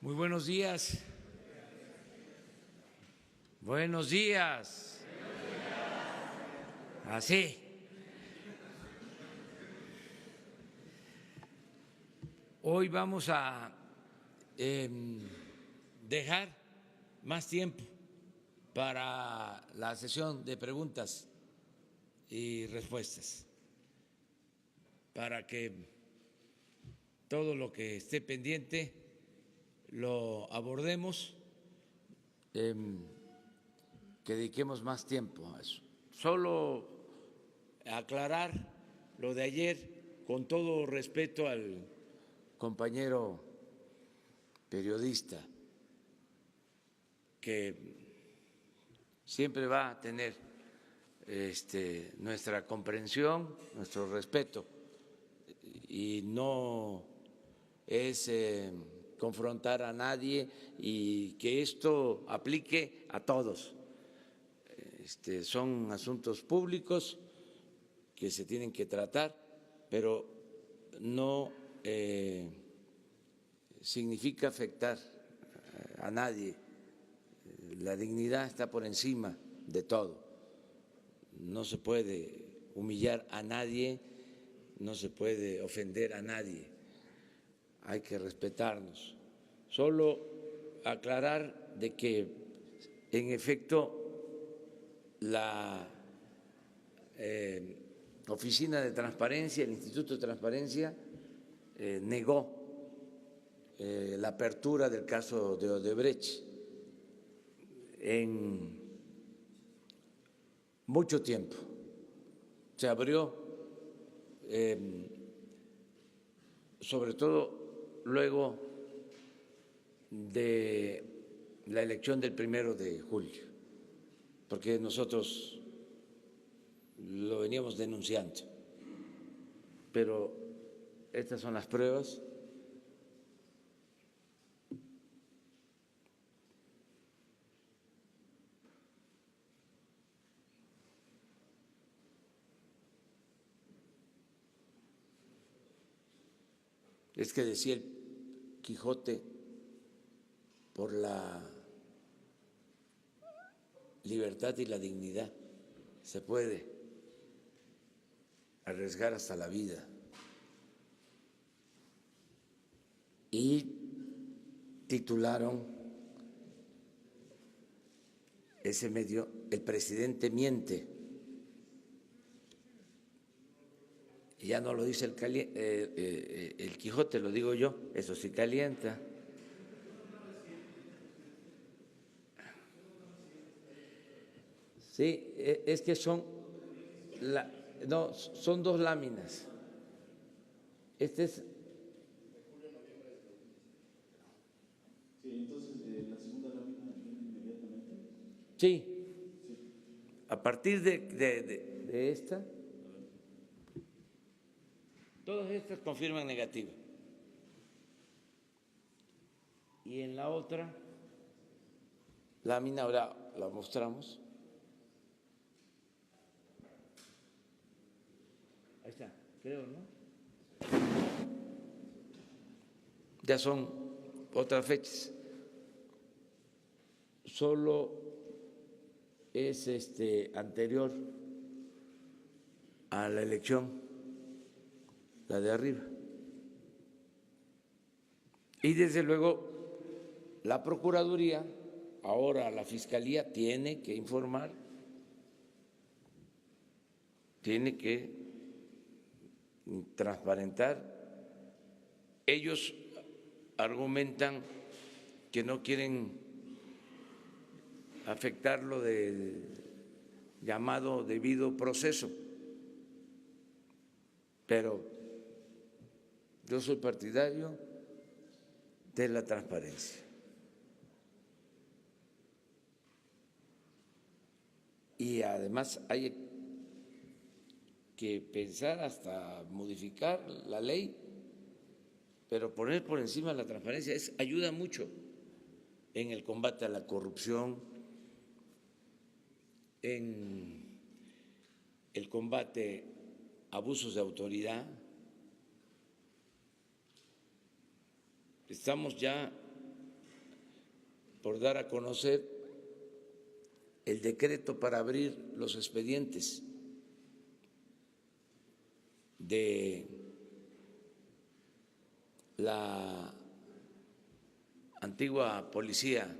Muy buenos días. Buenos días. Así. Hoy vamos a dejar más tiempo para la sesión de preguntas y respuestas, para que todo lo que esté pendiente lo abordemos, que dediquemos más tiempo a eso. Solo aclarar lo de ayer, con todo respeto al compañero periodista, que siempre va a tener nuestra comprensión, nuestro respeto, y no es confrontar a nadie y que esto aplique a todos. Son asuntos públicos que se tienen que tratar, pero no significa afectar a nadie. La dignidad está por encima de todo. No se puede humillar a nadie, no se puede ofender a nadie. Hay que respetarnos. Solo aclarar de que, en efecto, la Oficina de Transparencia, el Instituto de Transparencia, negó la apertura del caso de Odebrecht en mucho tiempo. Se abrió, sobre todo luego de la elección del 1 de julio, porque nosotros lo veníamos denunciando, pero estas son las pruebas. Es que decía el Quijote, por la libertad y la dignidad se puede arriesgar hasta la vida. Y titularon ese medio "El presidente miente". Y ya no lo dice el Quijote, lo digo yo, eso sí calienta. Sí, es que son dos láminas. Este es. Sí, entonces la segunda lámina viene inmediatamente. Sí. A partir de esta, todas estas confirman negativo. Y en la otra lámina, ahora la mostramos. Ahí está, creo, ¿no? Ya son otras fechas. Solo es anterior a la elección, la de arriba. Y desde luego la Procuraduría, ahora la Fiscalía, tiene que informar, tiene que transparentar. Ellos argumentan que no quieren afectar lo del llamado debido proceso, pero yo soy partidario de la transparencia. Y además hay que pensar hasta modificar la ley, pero poner por encima la transparencia ayuda mucho en el combate a la corrupción, en el combate a abusos de autoridad. Estamos ya por dar a conocer el decreto para abrir los expedientes de la antigua Policía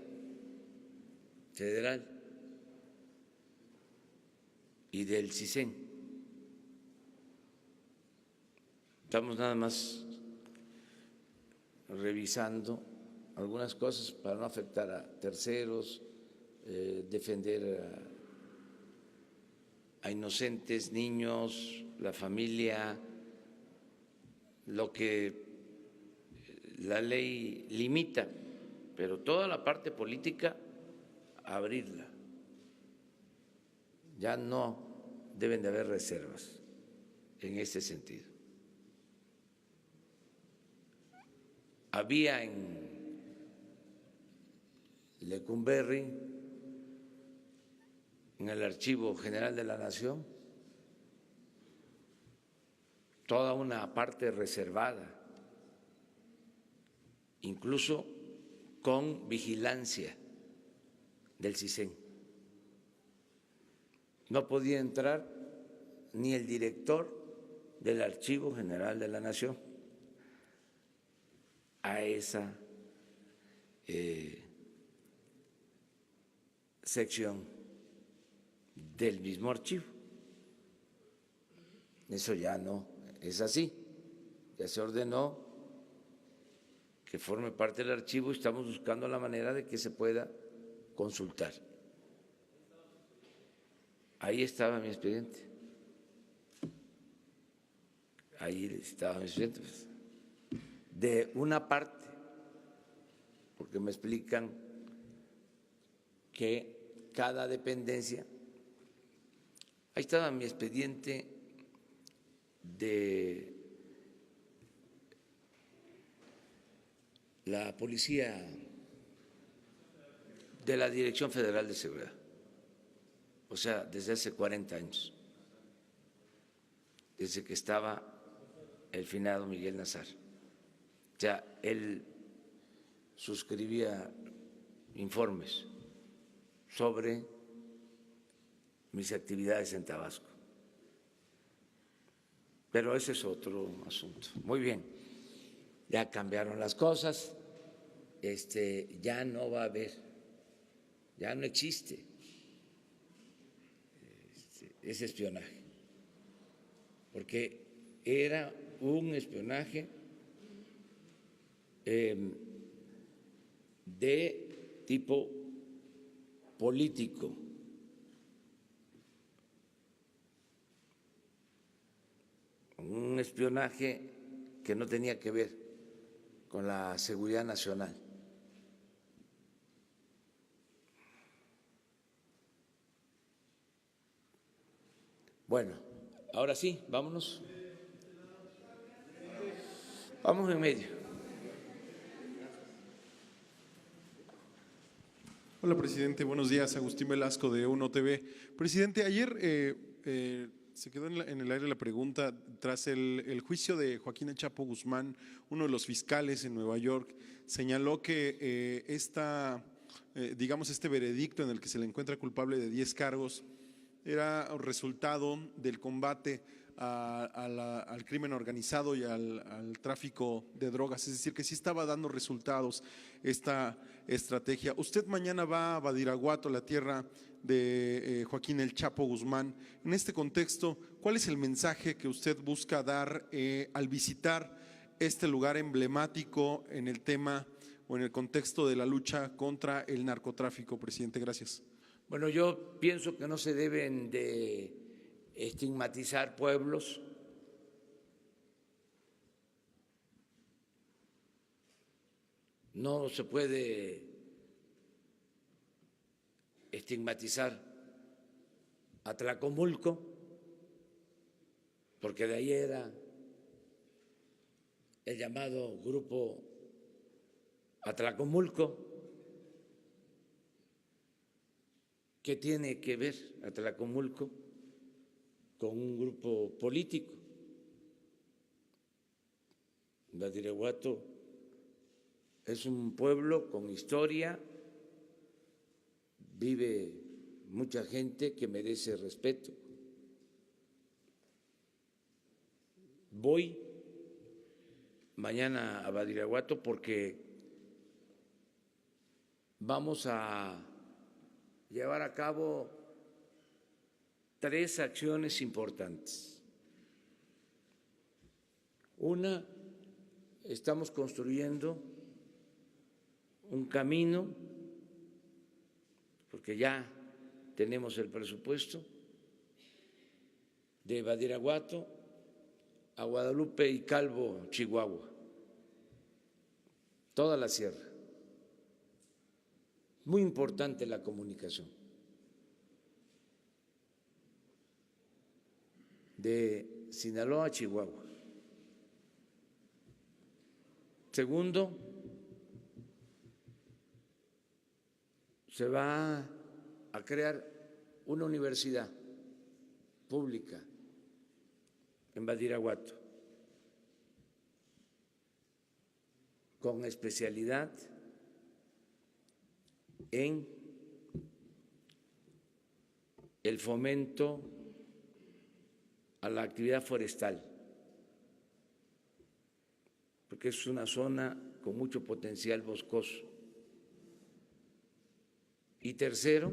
Federal y del CISEN. Estamos nada más revisando algunas cosas para no afectar a terceros, defender a inocentes, niños, la familia, lo que la ley limita, pero toda la parte política, abrirla. Ya no deben de haber reservas en ese sentido. Había en Lecumberri, en el Archivo General de la Nación, toda una parte reservada, incluso con vigilancia del CISEN. No podía entrar ni el director del Archivo General de la Nación a esa sección del mismo archivo. Eso ya no es así, ya se ordenó que forme parte del archivo y estamos buscando la manera de que se pueda consultar. Ahí estaba mi expediente. Ahí estaba mi expediente. De una parte, porque me explican que cada dependencia, ahí estaba mi expediente de la Policía, de la Dirección Federal de Seguridad, o sea, desde hace 40 años, desde que estaba el finado Miguel Nazar. O sea, él suscribía informes sobre mis actividades en Tabasco. Pero ese es otro asunto. Muy bien, ya cambiaron las cosas, ya no va a haber, ya no existe ese espionaje, porque era un espionaje de tipo político. Un espionaje que no tenía que ver con la seguridad nacional. Bueno, ahora sí, vámonos. Vamos en medio. Hola, presidente. Buenos días. Agustín Velasco de UNO TV. Presidente, ayer se quedó en el aire la pregunta tras el juicio de Joaquín El Chapo Guzmán. Uno de los fiscales en Nueva York señaló que este veredicto en el que se le encuentra culpable de 10 cargos era resultado del combate al crimen organizado y al tráfico de drogas, es decir, que sí estaba dando resultados esta estrategia. Usted mañana va a Badiraguato, la tierra de Joaquín El Chapo Guzmán. En este contexto, ¿cuál es el mensaje que usted busca dar al visitar este lugar emblemático en el tema o en el contexto de la lucha contra el narcotráfico, presidente? Gracias. Bueno, yo pienso que no se deben de estigmatizar pueblos. No se puede estigmatizar a Tlacomulco, porque de ahí era el llamado Grupo Atlacomulco. ¿Qué tiene que ver Atlacomulco con un grupo político? Badiraguato es un pueblo con historia, vive mucha gente que merece respeto. Voy mañana a Badiraguato porque vamos a llevar a cabo 3 acciones importantes. Una, estamos construyendo un camino, porque ya tenemos el presupuesto, de Badiraguato a Guadalupe y Calvo, Chihuahua, toda la sierra. Muy importante la comunicación. De Sinaloa a Chihuahua. Segundo, se va a crear una universidad pública en Badiraguato con especialidad en el fomento a la actividad forestal, porque es una zona con mucho potencial boscoso. Y tercero,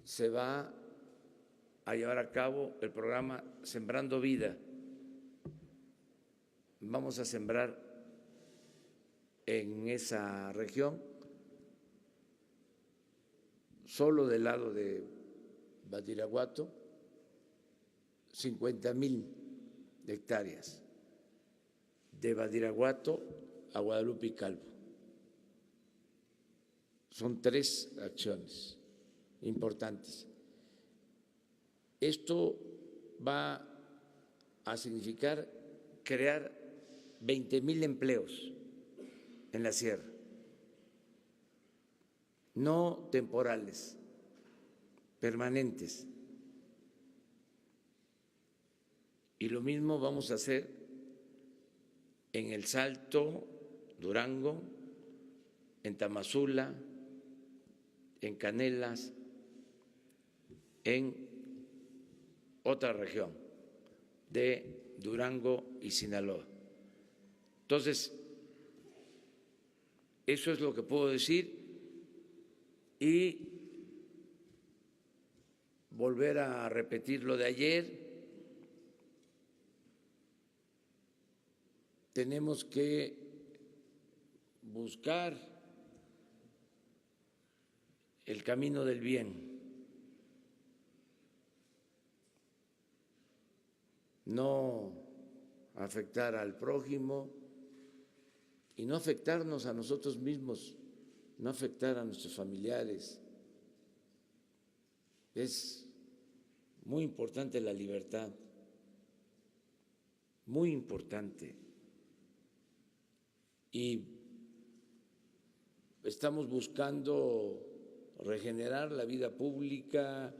se va a llevar a cabo el programa Sembrando Vida. Vamos a sembrar en esa región, solo del lado de Badiraguato, 50,000 hectáreas, de Badiraguato a Guadalupe y Calvo. Son 3 acciones importantes. Esto va a significar crear 20,000 empleos en la sierra, no temporales, permanentes. Y lo mismo vamos a hacer en El Salto, Durango, en Tamazula, en Canelas, en otra región de Durango y Sinaloa. Entonces, eso es lo que puedo decir y volver a repetir lo de ayer. Tenemos que buscar el camino del bien, no afectar al prójimo y no afectarnos a nosotros mismos, no afectar a nuestros familiares. Es muy importante la libertad, muy importante. Y estamos buscando regenerar la vida pública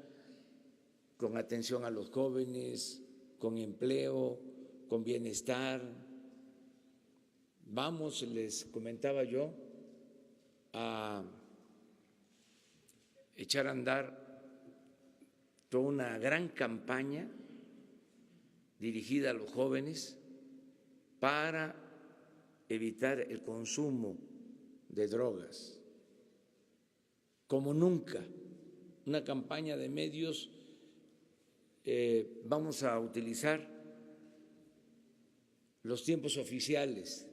con atención a los jóvenes, con empleo, con bienestar. Vamos, les comentaba yo, a echar a andar toda una gran campaña dirigida a los jóvenes para evitar el consumo de drogas, como nunca, una campaña de medios. Vamos a utilizar los tiempos oficiales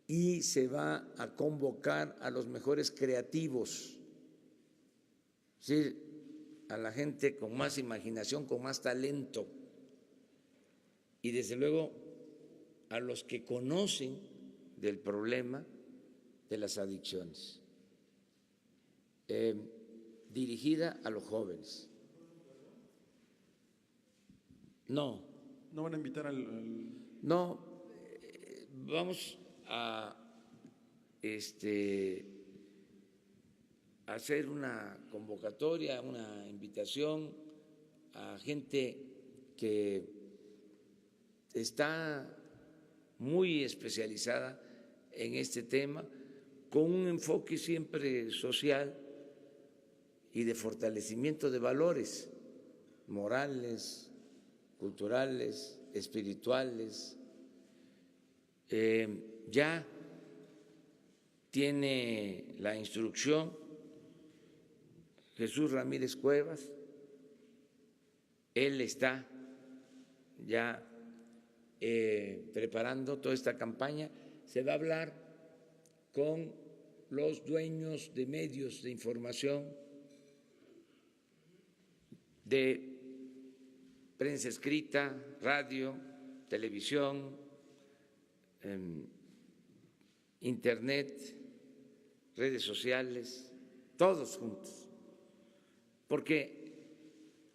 y se va a convocar a los mejores creativos, es decir, a la gente con más imaginación, con más talento y desde luego a los que conocen del problema de las adicciones, dirigida a los jóvenes. No. ¿No van a invitar al...? No, vamos a hacer una convocatoria, una invitación a gente que está muy especializada en este tema con un enfoque siempre social y de fortalecimiento de valores morales, culturales, espirituales. Ya tiene la instrucción Jesús Ramírez Cuevas, él está ya preparando toda esta campaña. Se va a hablar con los dueños de medios de información, de prensa escrita, radio, televisión, internet, redes sociales, todos juntos, porque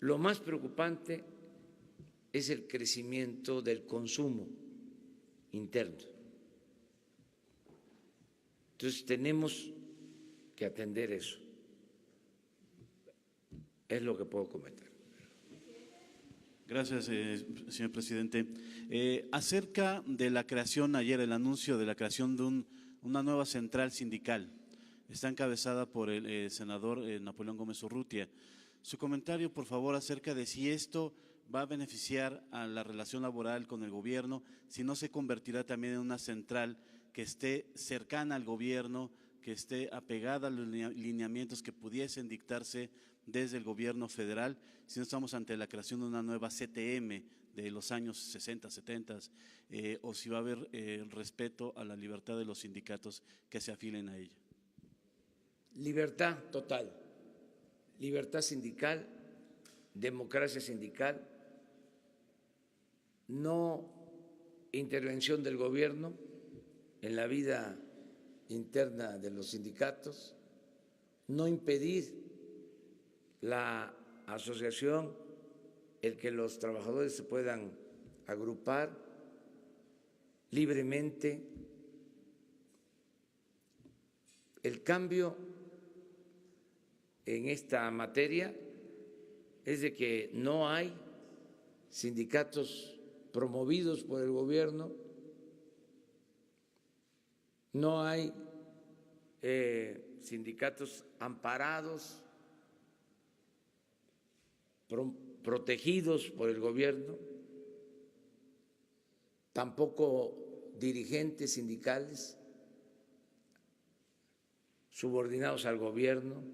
lo más preocupante es el crecimiento del consumo interno. Entonces tenemos que atender eso. Es lo que puedo comentar. Gracias, señor presidente. Acerca de la creación, ayer el anuncio de la creación de una nueva central sindical, está encabezada por el senador Napoleón Gómez Urrutia. Su comentario, por favor, acerca de si esto va a beneficiar a la relación laboral con el gobierno, si no se convertirá también en una central que esté cercana al gobierno, que esté apegada a los lineamientos que pudiesen dictarse desde el gobierno federal, si no estamos ante la creación de una nueva CTM de los años 60, 70, o si va a haber respeto a la libertad de los sindicatos que se afilen a ella. Libertad total, libertad sindical, democracia sindical, no intervención del gobierno en la vida interna de los sindicatos, no impedir la asociación, el que los trabajadores se puedan agrupar libremente. El cambio en esta materia es de que no hay sindicatos promovidos por el gobierno, no hay sindicatos amparados, protegidos por el gobierno, tampoco dirigentes sindicales subordinados al gobierno,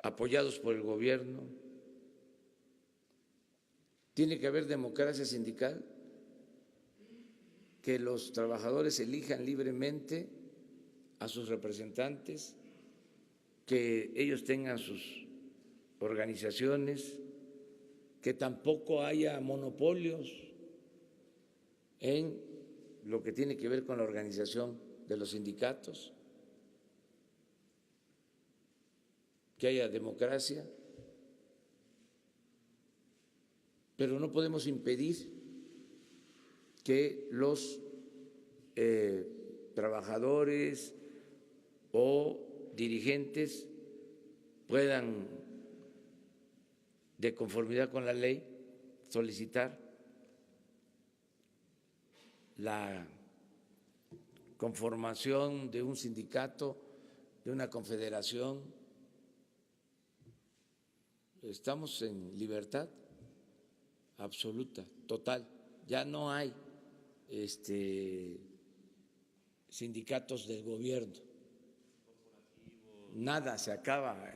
apoyados por el gobierno. Tiene que haber democracia sindical, que los trabajadores elijan libremente a sus representantes, que ellos tengan sus organizaciones, que tampoco haya monopolios en lo que tiene que ver con la organización de los sindicatos, que haya democracia, pero no podemos impedir que los trabajadores o dirigentes puedan, de conformidad con la ley, solicitar la conformación de un sindicato, de una confederación. Estamos en libertad absoluta, total. Ya no hay sindicatos del gobierno. Nada, se acaba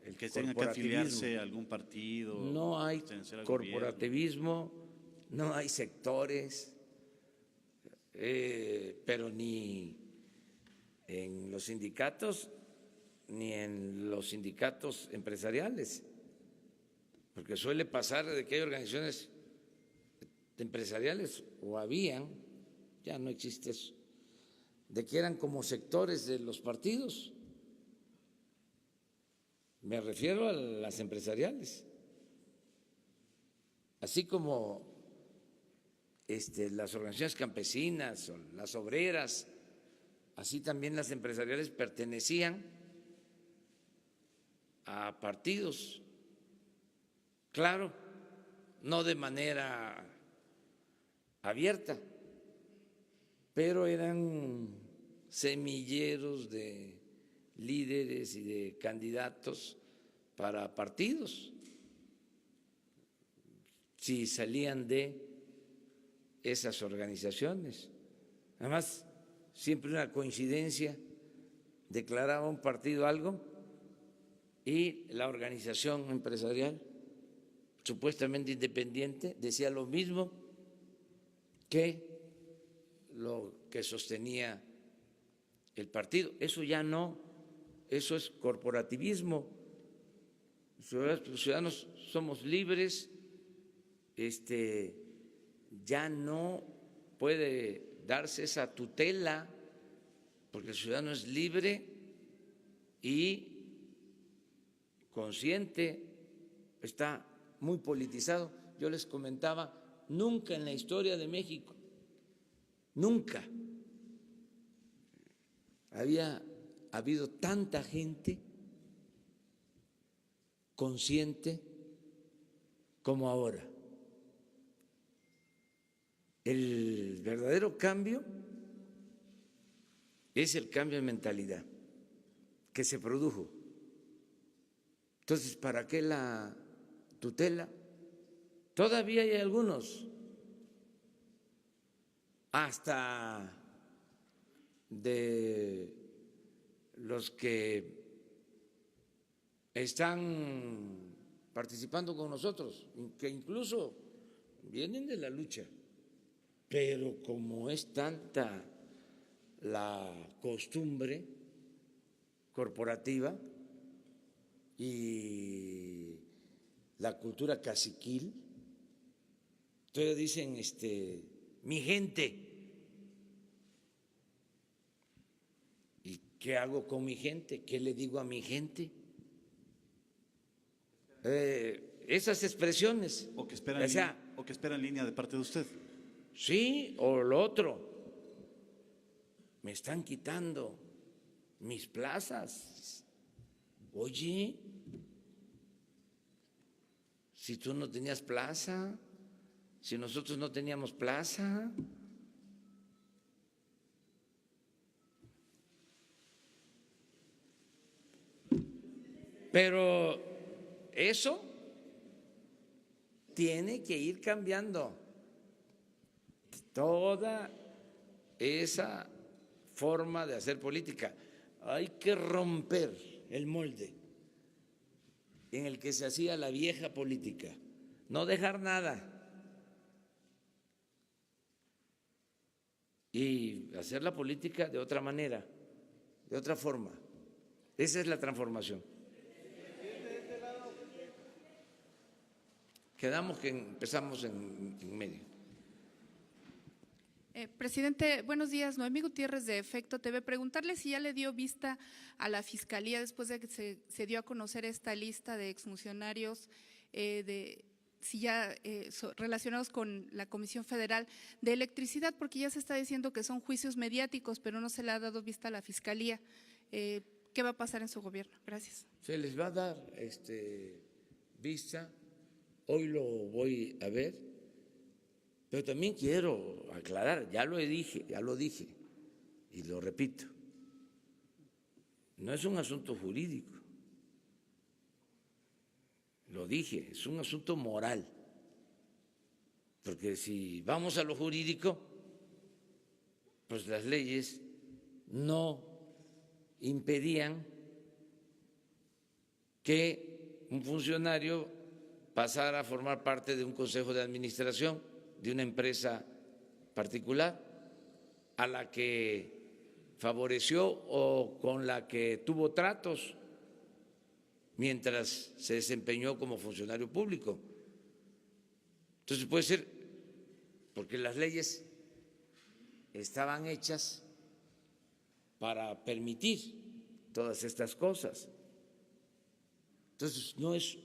el que tenga que afiliarse a algún partido. No hay corporativismo, no hay sectores, pero ni en los sindicatos ni en los sindicatos empresariales, porque suele pasar de que hay organizaciones empresariales, o habían, ya no existe eso, de que eran como sectores de los partidos. Me refiero a las empresariales, así como las organizaciones campesinas o las obreras, así también las empresariales pertenecían a partidos, claro, no de manera abierta, pero eran semilleros de líderes y de candidatos para partidos, si salían de esas organizaciones. Además, siempre una coincidencia, declaraba un partido algo y la organización empresarial supuestamente independiente decía lo mismo que lo que sostenía el partido. Eso ya no, eso es corporativismo. Los ciudadanos somos libres, ya no puede darse esa tutela porque el ciudadano es libre y consciente, está muy politizado. Yo les comentaba, nunca en la historia de México, nunca había habido tanta gente consciente como ahora. El verdadero cambio es el cambio de mentalidad que se produjo. Entonces, ¿para qué la tutela? Todavía hay algunos, hasta de los que están participando con nosotros, que incluso vienen de la lucha, pero como es tanta la costumbre corporativa y la cultura caciquil, entonces dicen mi gente. ¿Y qué hago con mi gente? ¿Qué le digo a mi gente? Esas expresiones. O que esperan, o que esperan línea de parte de usted. Sí, o lo otro. Me están quitando mis plazas. Oye, si tú no tenías plaza, si nosotros no teníamos plaza. Pero eso tiene que ir cambiando. Toda esa forma de hacer política. Hay que romper el molde en el que se hacía la vieja política. No dejar nada. Y hacer la política de otra manera, de otra forma. Esa es la transformación. Quedamos que empezamos en medio. Presidente, buenos días. Noemí Gutiérrez de Efecto TV. Preguntarle si ya le dio vista a la Fiscalía después de que se dio a conocer esta lista de exfuncionarios relacionados con la Comisión Federal de Electricidad, porque ya se está diciendo que son juicios mediáticos, pero no se le ha dado vista a la Fiscalía. ¿Qué va a pasar en su gobierno? Gracias. Se les va a dar vista. Hoy lo voy a ver, pero también quiero aclarar, ya lo dije y lo repito, no es un asunto jurídico, lo dije, es un asunto moral, porque si vamos a lo jurídico, pues las leyes no impedían que un funcionario pasar a formar parte de un consejo de administración de una empresa particular a la que favoreció o con la que tuvo tratos mientras se desempeñó como funcionario público. Entonces puede ser porque las leyes estaban hechas para permitir todas estas cosas. Entonces no es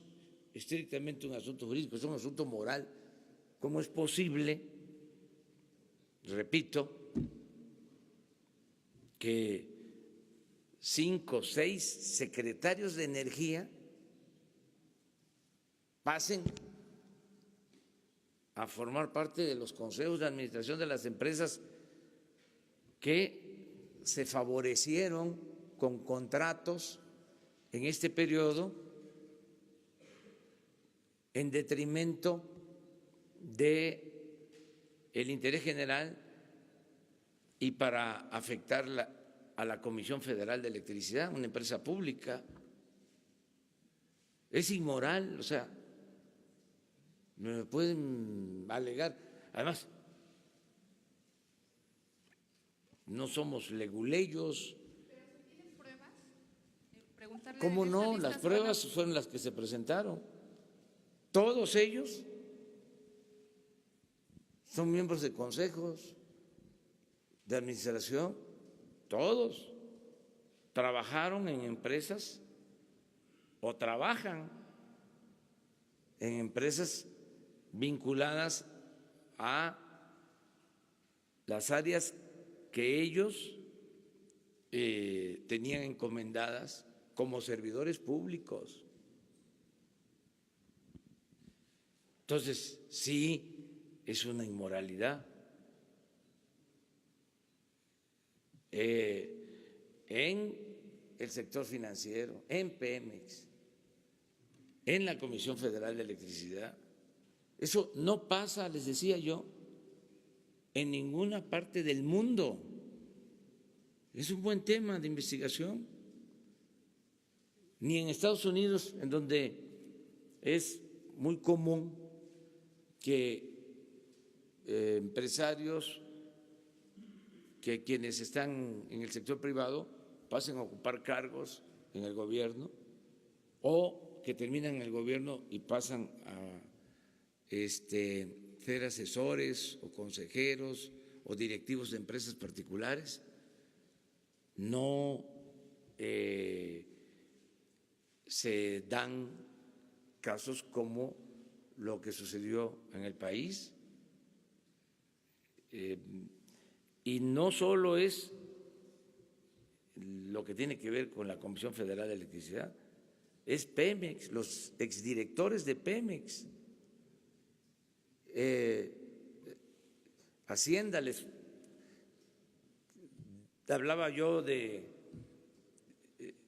estrictamente un asunto jurídico, es un asunto moral. ¿Cómo es posible, repito, que 5 o 6 secretarios de energía pasen a formar parte de los consejos de administración de las empresas que se favorecieron con contratos en este periodo en detrimento de el interés general y para afectar a la Comisión Federal de Electricidad, una empresa pública. Es inmoral, o sea, me pueden alegar. Además, no somos leguleyos. ¿Cómo no? Las pruebas fueron las que se presentaron. Todos ellos son miembros de consejos de administración, todos trabajaron en empresas o trabajan en empresas vinculadas a las áreas que ellos tenían encomendadas como servidores públicos. Entonces, sí, es una inmoralidad. En el sector financiero, en Pemex, en la Comisión Federal de Electricidad. Eso no pasa, les decía yo, en ninguna parte del mundo. Es un buen tema de investigación. Ni en Estados Unidos, en donde es muy común que empresarios, que quienes están en el sector privado pasen a ocupar cargos en el gobierno o que terminan en el gobierno y pasan a ser asesores o consejeros o directivos de empresas particulares. No se dan casos como lo que sucedió en el país. Y no solo es lo que tiene que ver con la Comisión Federal de Electricidad, es Pemex, los exdirectores de Pemex. Hacienda, les hablaba yo de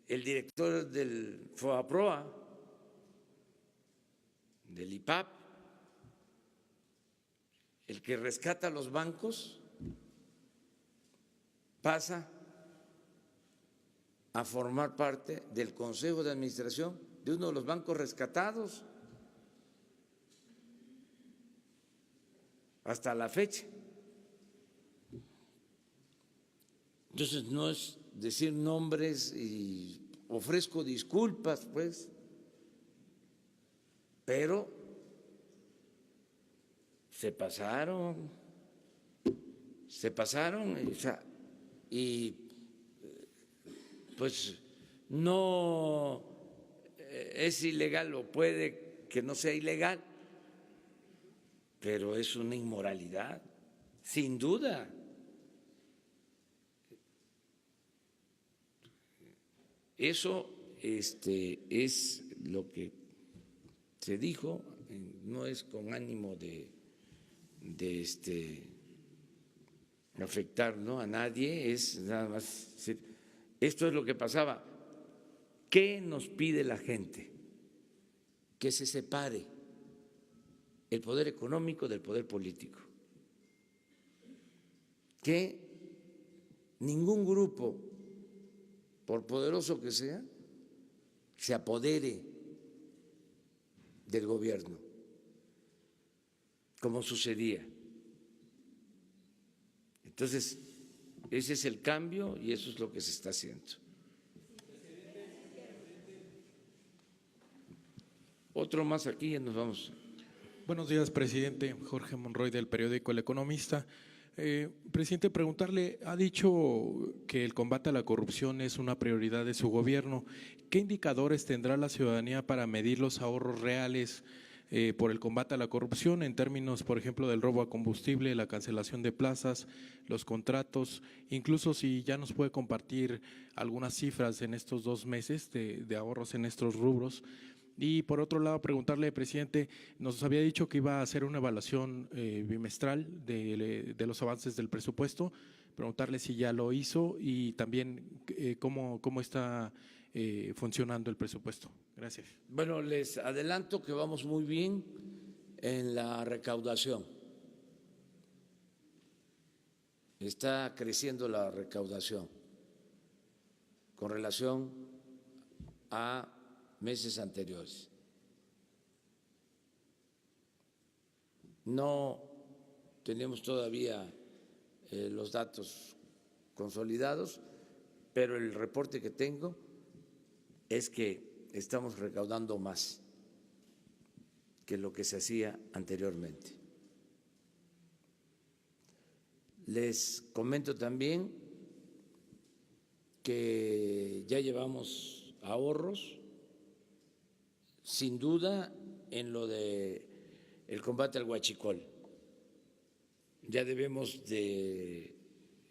el director del FOAPROA, del IPAP, el que rescata los bancos, pasa a formar parte del Consejo de Administración de uno de los bancos rescatados hasta la fecha. Entonces no es decir nombres y ofrezco disculpas, pues, pero se pasaron, o sea, y pues no es ilegal o puede que no sea ilegal, pero es una inmoralidad, sin duda. Eso es lo que se dijo, no es con ánimo de afectar, ¿no?, a nadie, es nada más decir, esto es lo que pasaba. ¿Qué nos pide la gente? Que se separe el poder económico del poder político, que ningún grupo, por poderoso que sea, se apodere del gobierno, como sucedía. Entonces, ese es el cambio y eso es lo que se está haciendo. Otro más aquí y nos vamos. Buenos días, presidente. Jorge Monroy, del periódico El Economista. Presidente, preguntarle, ha dicho que el combate a la corrupción es una prioridad de su gobierno. ¿Qué indicadores tendrá la ciudadanía para medir los ahorros reales por el combate a la corrupción en términos, por ejemplo, del robo a combustible, la cancelación de plazas, los contratos, incluso si ya nos puede compartir algunas cifras en estos 2 meses de ahorros en estos rubros? Y por otro lado, preguntarle, presidente, nos había dicho que iba a hacer una evaluación bimestral de los avances del presupuesto. preguntarle si ya lo hizo y también cómo está funcionando el presupuesto. Gracias. Bueno, les adelanto que vamos muy bien en la recaudación. Está creciendo la recaudación con relación a meses anteriores. No tenemos todavía los datos consolidados, pero el reporte que tengo es que estamos recaudando más que lo que se hacía anteriormente. Les comento también que ya llevamos ahorros, sin duda, en lo de el combate al huachicol. Ya debemos de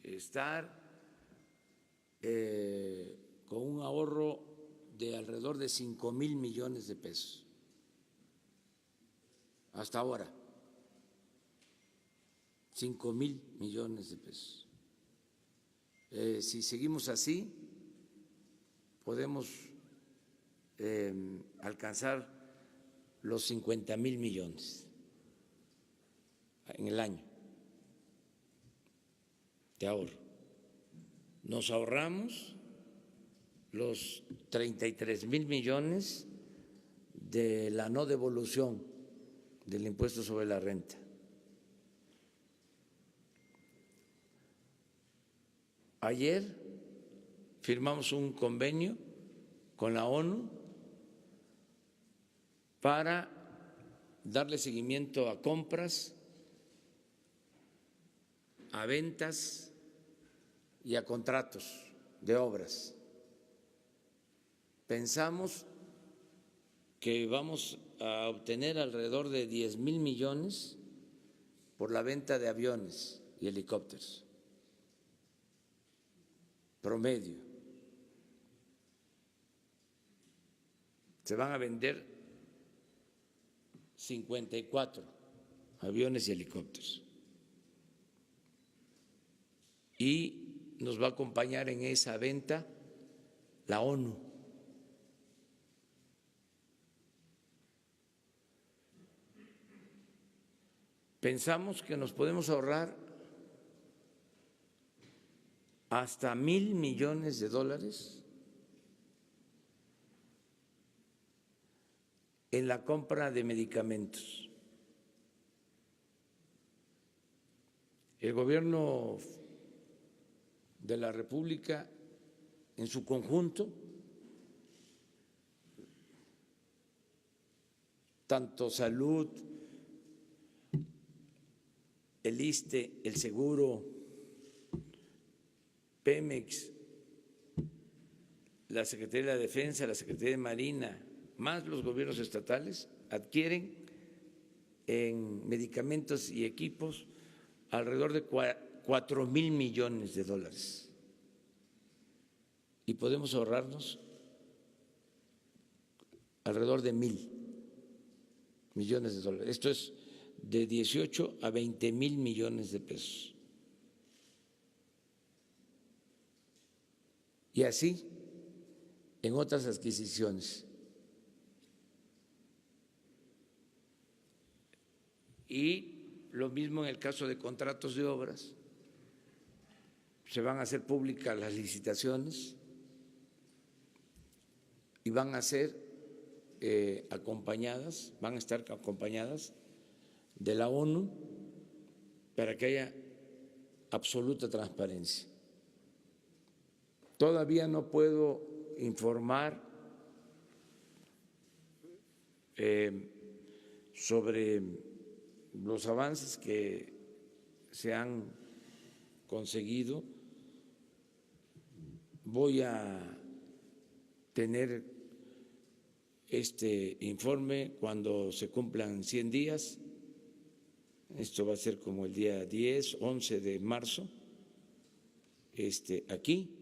estar con un ahorro de alrededor de 5,000 millones de pesos hasta ahora. 5,000 millones de pesos. Si seguimos así, podemos alcanzar los 50,000 millones en el año de ahorro. Nos ahorramos los 33,000 millones de la no devolución del impuesto sobre la renta. Ayer firmamos un convenio con la ONU para darle seguimiento a compras, a ventas y a contratos de obras. Pensamos que vamos a obtener alrededor de 10,000 millones por la venta de aviones y helicópteros promedio. Se van a vender 54 aviones y helicópteros. Y nos va a acompañar en esa venta la ONU. Pensamos que nos podemos ahorrar hasta 1,000 millones de dólares en la compra de medicamentos. El gobierno de la República en su conjunto, tanto salud, el ISSSTE, el seguro, Pemex, la Secretaría de la Defensa, la Secretaría de Marina, más los gobiernos estatales, adquieren en medicamentos y equipos alrededor de 4,000 millones de dólares. Y podemos ahorrarnos alrededor de 1,000 millones de dólares. Esto es de 18 a 20,000 millones de pesos. Y así en otras adquisiciones. Y lo mismo en el caso de contratos de obras. Se van a hacer públicas las licitaciones y van a ser acompañadas, van a estar acompañadas de la ONU para que haya absoluta transparencia. Todavía no puedo informar sobre los avances que se han conseguido. Voy a tener este informe cuando se cumplan 100 días. Esto va a ser como el día 10, 11 de marzo. Aquí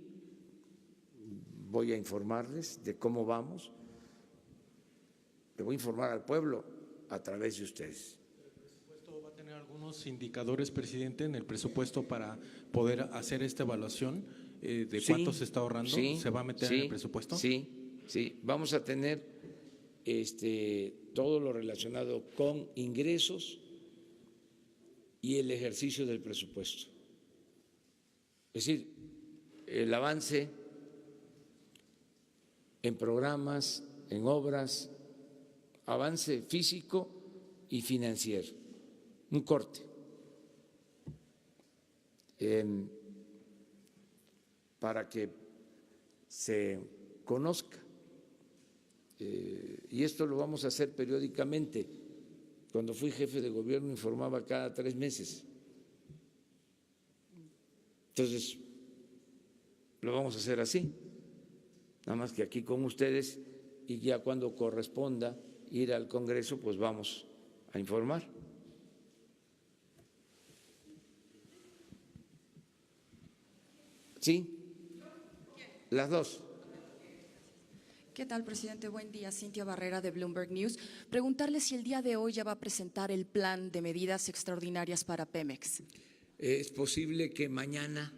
voy a informarles de cómo vamos. Le voy a informar al pueblo a través de ustedes. ¿El presupuesto va a tener algunos indicadores, presidente, en el presupuesto para poder hacer esta evaluación de cuánto se está ahorrando? ¿Se va a meter en el presupuesto? Sí, vamos a tener todo lo relacionado con ingresos y el ejercicio del presupuesto. Es decir, el avance en programas, en obras, avance físico y financiero, un corte para que se conozca. Y esto lo vamos a hacer periódicamente. Cuando fui jefe de gobierno informaba cada 3 meses. Entonces, lo vamos a hacer así, nada más que aquí con ustedes, y ya cuando corresponda ir al Congreso, pues vamos a informar. ¿Sí? Las dos. ¿Qué tal, presidente? Buen día. Cintia Barrera, de Bloomberg News. Preguntarle si el día de hoy ya va a presentar el plan de medidas extraordinarias para Pemex. Es posible que mañana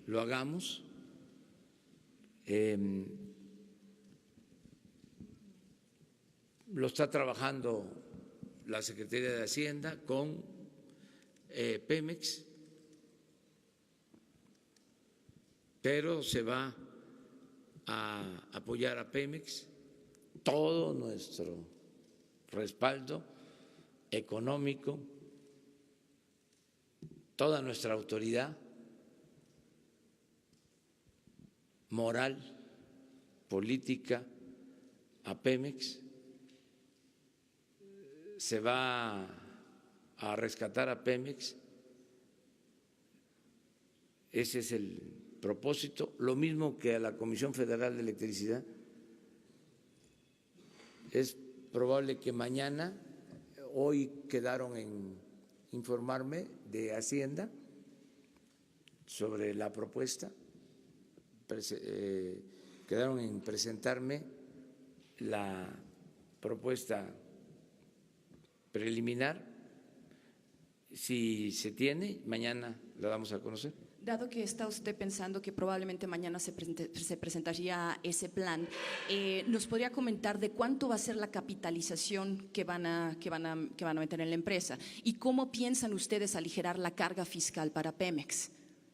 lo hagamos. Lo está trabajando la Secretaría de Hacienda con Pemex, pero se va a apoyar a Pemex, todo nuestro respaldo económico, toda nuestra autoridad moral, política a Pemex. Se va a rescatar a Pemex, ese es el propósito, lo mismo que a la Comisión Federal de Electricidad. Es probable que mañana, hoy quedaron en informarme de Hacienda sobre la propuesta, quedaron en presentarme la propuesta preliminar. Si se tiene, mañana la damos a conocer. Dado que está usted pensando que probablemente mañana se presentaría ese plan, ¿nos podría comentar de cuánto va a ser la capitalización que van a meter en la empresa? ¿Y cómo piensan ustedes aligerar la carga fiscal para Pemex?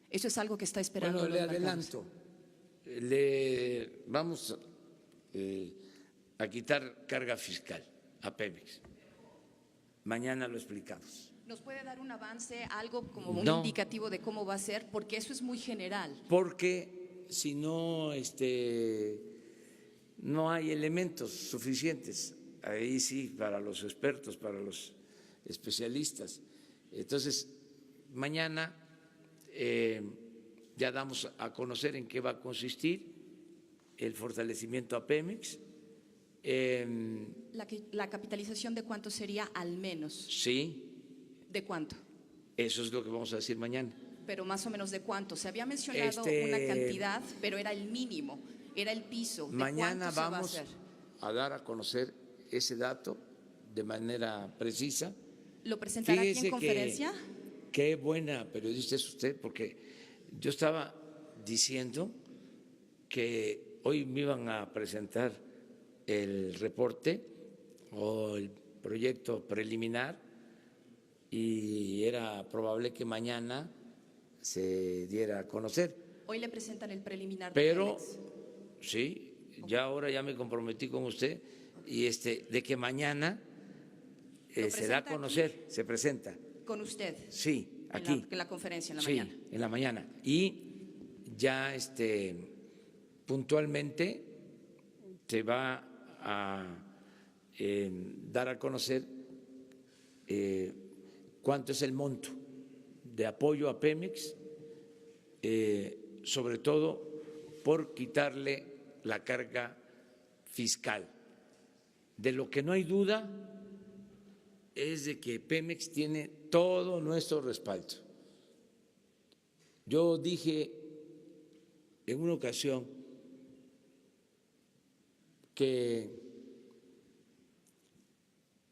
Eso es algo que está esperando. Bueno, le adelanto, le vamos a quitar carga fiscal a Pemex. Mañana lo explicamos. ¿Nos puede dar un avance, algo como un No, indicativo de cómo va a ser? Porque eso es muy general. porque si no, no hay elementos suficientes. Ahí sí, para los expertos, para los especialistas. Entonces, mañana ya damos a conocer en qué va a consistir el fortalecimiento a Pemex. ¿La capitalización de cuánto sería al menos? Sí. ¿De cuánto? Eso es lo que vamos a decir mañana. Pero más o menos de cuánto. Se había mencionado una cantidad, pero era el mínimo, era el piso. ¿De mañana cuánto vamos se va a hacer? a dar a conocer ese dato de manera precisa. ¿Lo presentará aquí en conferencia? Qué buena periodista es usted, porque yo estaba diciendo que hoy me iban a presentar el reporte o el proyecto preliminar y era probable que mañana se diera a conocer. Hoy le presentan el preliminar. Pero sí, ya ahora ya me comprometí con usted y de que mañana se da a conocer, aquí, se presenta. ¿Con usted? Sí, aquí. En la conferencia, en la sí, mañana. En la mañana. Y ya puntualmente se va a dar a conocer cuánto es el monto de apoyo a Pemex, sobre todo por quitarle la carga fiscal. De lo que no hay duda es de que Pemex tiene todo nuestro respaldo. Yo dije en una ocasión que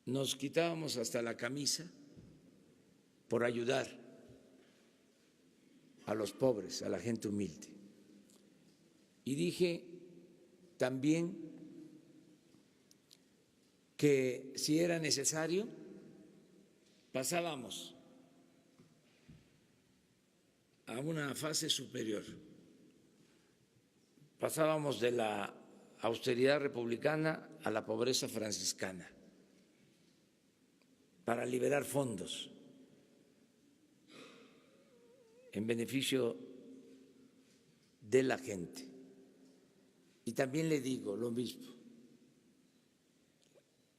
nos quitábamos hasta la camisa por ayudar a los pobres, a la gente humilde. Y dije también que si era necesario, pasábamos a una fase superior. Pasábamos de la austeridad republicana a la pobreza franciscana para liberar fondos en beneficio de la gente. Y también le digo lo mismo,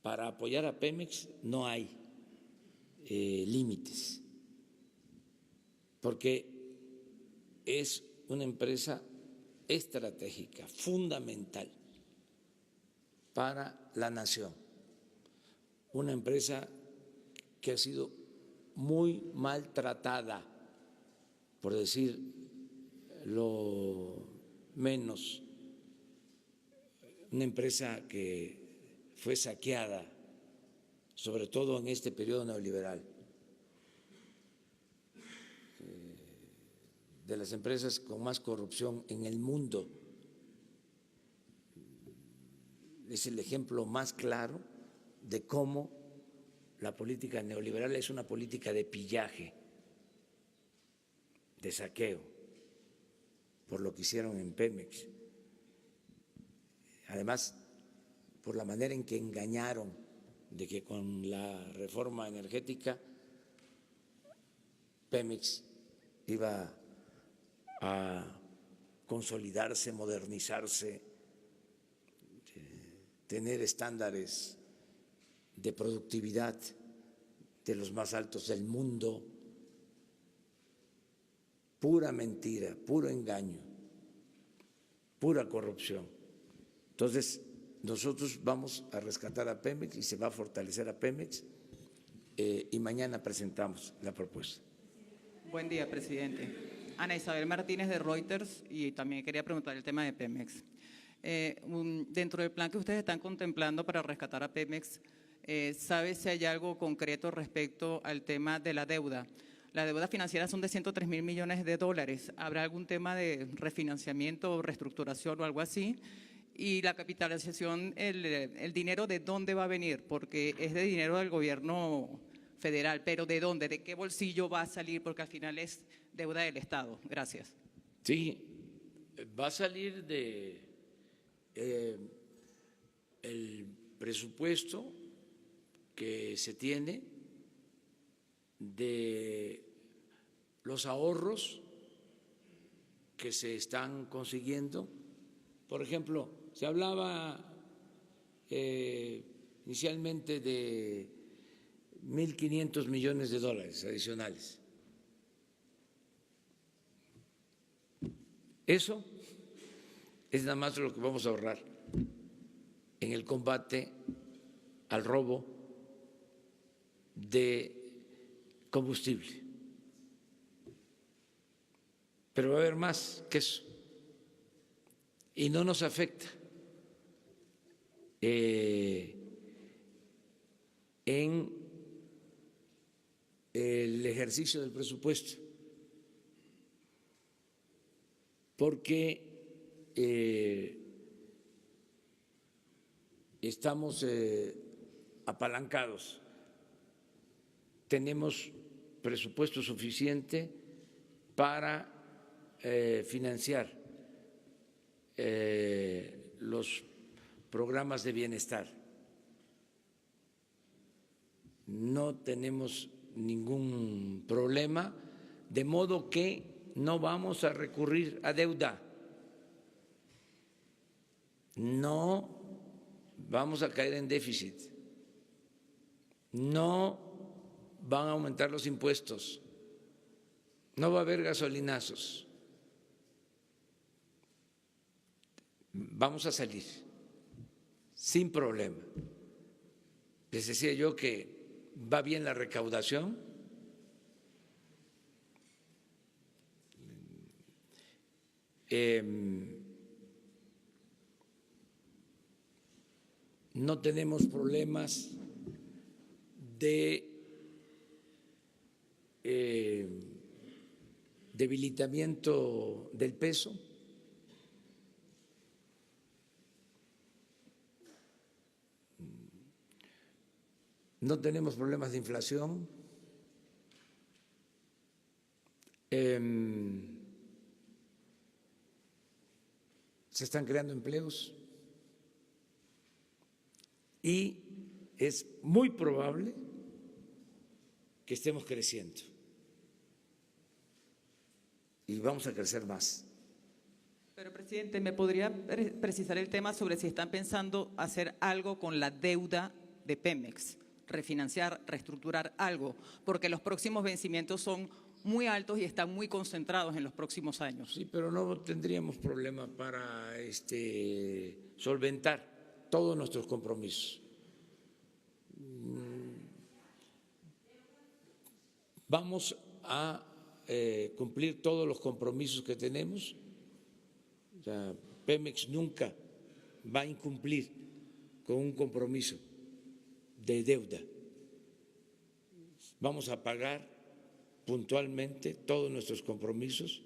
para apoyar a Pemex no hay límites, porque es una empresa estratégica, fundamental para la nación, una empresa que ha sido muy maltratada, por decir lo menos, una empresa que fue saqueada, sobre todo en este periodo neoliberal, de las empresas con más corrupción en el mundo. Es el ejemplo más claro de cómo la política neoliberal es una política de pillaje, de saqueo, por lo que hicieron en Pemex. Además, por la manera en que engañaron de que con la reforma energética Pemex iba a consolidarse, modernizarse, tener estándares de productividad de los más altos del mundo. Pura mentira, puro engaño, pura corrupción. Entonces, nosotros vamos a rescatar a Pemex y se va a fortalecer a Pemex y mañana presentamos la propuesta. Buen día, presidente. Ana Isabel Martínez de Reuters, y también quería preguntar el tema de Pemex. Dentro del plan que ustedes están contemplando para rescatar a Pemex, ¿sabe si hay algo concreto respecto al tema de la deuda? La deuda financiera son de 103.000 millones de dólares. ¿Habrá algún tema de refinanciamiento o reestructuración o algo así? Y la capitalización, el dinero, ¿de dónde va a venir? Porque es de dinero del gobierno federal, pero ¿de dónde? ¿De qué bolsillo va a salir? Porque al final es deuda del Estado. Gracias. Sí, va a salir de el presupuesto que se tiene, de los ahorros que se están consiguiendo. Por ejemplo, se hablaba inicialmente de 1.500 millones de dólares adicionales. Eso es nada más lo que vamos a ahorrar en el combate al robo de combustible. Pero va a haber más que eso. Y no nos afecta en el ejercicio del presupuesto, porque estamos apalancados, tenemos presupuesto suficiente para financiar los programas de bienestar. No tenemos ningún problema, de modo que no vamos a recurrir a deuda, no vamos a caer en déficit, no van a aumentar los impuestos, no va a haber gasolinazos, vamos a salir sin problema. Les decía yo que va bien la recaudación, no tenemos problemas de debilitamiento del peso. No tenemos problemas de inflación. Se están creando empleos y es muy probable que estemos creciendo y vamos a crecer más. Pero, presidente, ¿me podría precisar el tema sobre si están pensando hacer algo con la deuda de Pemex? Refinanciar, reestructurar algo, porque los próximos vencimientos son muy altos y están muy concentrados en los próximos años. Sí, pero no tendríamos problema para solventar todos nuestros compromisos. Vamos a cumplir todos los compromisos que tenemos. O sea, Pemex nunca va a incumplir con un compromiso de deuda. Vamos a pagar puntualmente todos nuestros compromisos.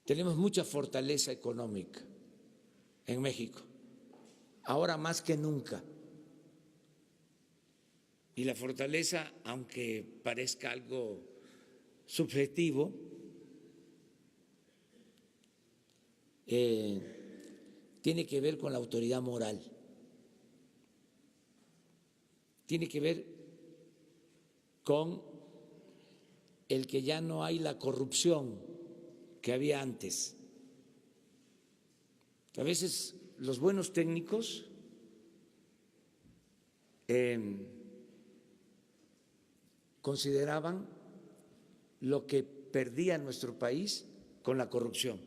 Tenemos mucha fortaleza económica en México, ahora más que nunca. Y la fortaleza, aunque parezca algo subjetivo, tiene que ver con la autoridad moral, tiene que ver con el que ya no hay la corrupción que había antes. A veces los buenos técnicos consideraban lo que perdía nuestro país con la corrupción.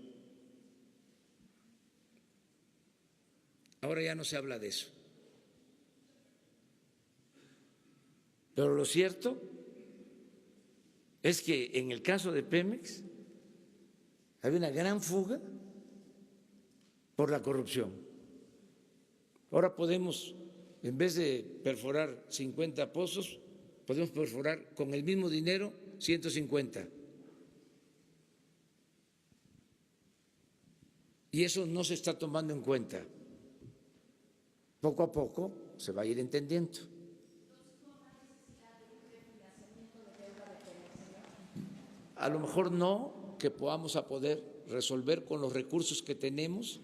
Ahora ya no se habla de eso. Pero lo cierto es que en el caso de Pemex había una gran fuga por la corrupción. Ahora podemos, en vez de perforar 50 pozos, podemos perforar con el mismo dinero 150. Y eso no se está tomando en cuenta. Poco a poco se va a ir entendiendo. A lo mejor no que podamos a poder resolver con los recursos que tenemos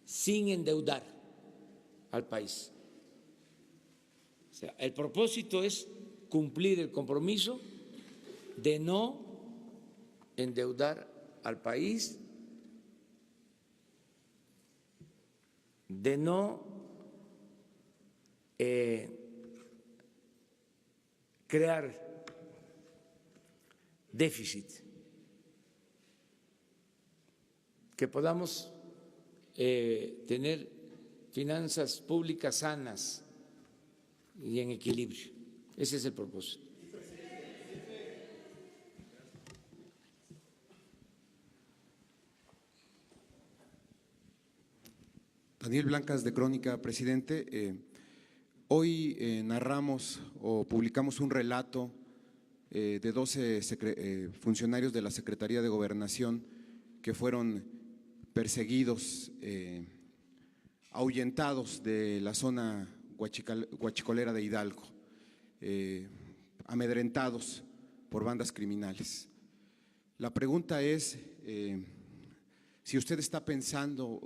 sin endeudar al país. O sea, el propósito es cumplir el compromiso de no endeudar al país, de no crear déficit, que podamos tener finanzas públicas sanas y en equilibrio. Ese es el propósito. Daniel Blancas, de Crónica, presidente. Hoy narramos o publicamos un relato de 12 funcionarios de la Secretaría de Gobernación que fueron perseguidos, ahuyentados de la zona huachicolera de Hidalgo, amedrentados por bandas criminales. La pregunta es si usted está pensando,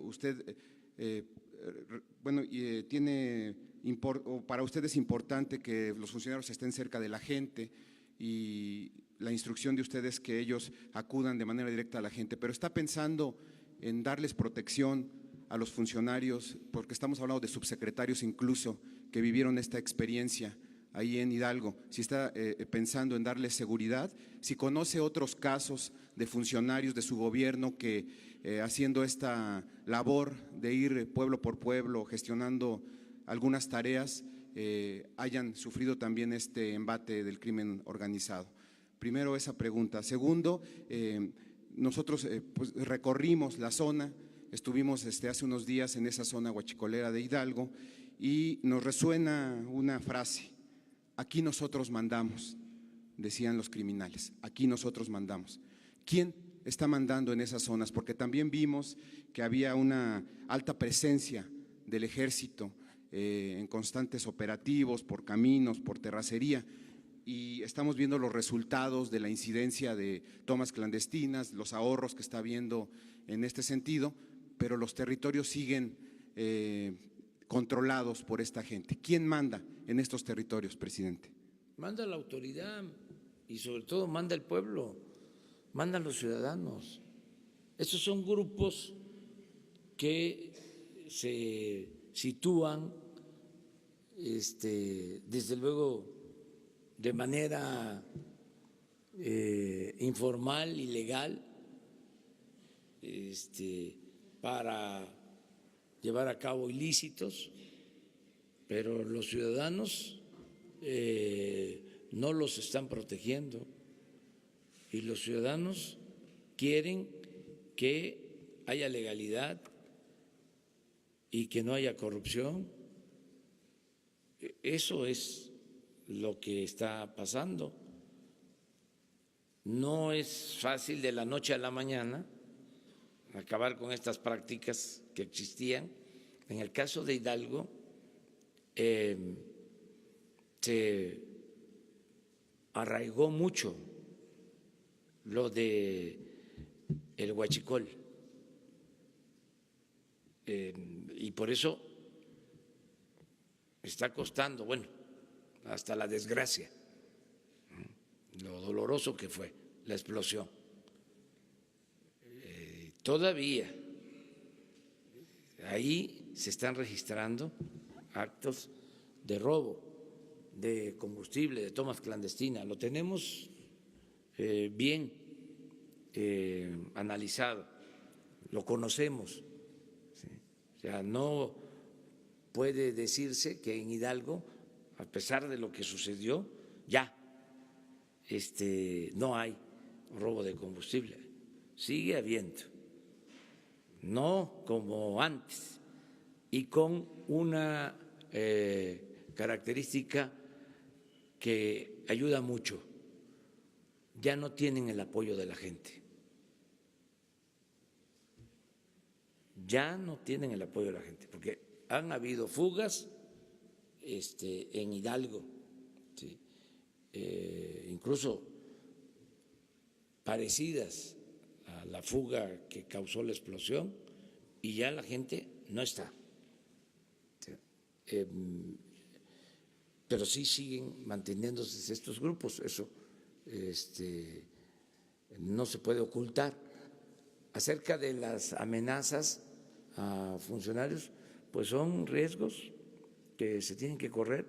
para usted es importante que los funcionarios estén cerca de la gente y la instrucción de ustedes es que ellos acudan de manera directa a la gente, pero está pensando en darles protección a los funcionarios, porque estamos hablando de subsecretarios incluso que vivieron esta experiencia ahí en Hidalgo, si está pensando en darles seguridad, si conoce otros casos de funcionarios de su gobierno que haciendo esta labor de ir pueblo por pueblo, gestionando algunas tareas, hayan sufrido también este embate del crimen organizado. Primero esa pregunta. Segundo, nosotros pues, recorrimos la zona, estuvimos hace unos días en esa zona huachicolera de Hidalgo y nos resuena una frase aquí nosotros mandamos, decían los criminales, aquí nosotros mandamos. ¿Quién está mandando en esas zonas? Porque también vimos que había una alta presencia del ejército en constantes operativos, por caminos, por terracería, y estamos viendo los resultados de la incidencia de tomas clandestinas, los ahorros que está habiendo en este sentido, pero los territorios siguen controlados por esta gente. ¿Quién manda en estos territorios, presidente? Manda la autoridad y sobre todo manda el pueblo, mandan los ciudadanos. Estos son grupos que se sitúan, desde luego, de manera informal, ilegal, para llevar a cabo ilícitos, pero los ciudadanos no los están protegiendo y los ciudadanos quieren que haya legalidad y que no haya corrupción. Eso es lo que está pasando. No es fácil de la noche a la mañana acabar con estas prácticas que existían. En el caso de Hidalgo, se arraigó mucho lo de el huachicol, y por eso está costando, bueno, hasta la desgracia, lo doloroso que fue la explosión. Todavía ahí se están registrando actos de robo de combustible, de tomas clandestinas. Lo tenemos bien analizado, lo conocemos. ¿Sí? O sea, no puede decirse que en Hidalgo, a pesar de lo que sucedió, ya no hay robo de combustible. Sigue habiendo, no como antes, y con una característica que ayuda mucho: ya no tienen el apoyo de la gente. Ya no tienen el apoyo de la gente, porque han habido fugas en Hidalgo, ¿sí? Incluso parecidas a la fuga que causó la explosión, y ya la gente no está. ¿Sí? Pero sí siguen manteniéndose estos grupos, eso no se puede ocultar. Acerca de las amenazas a funcionarios, pues son riesgos que se tienen que correr,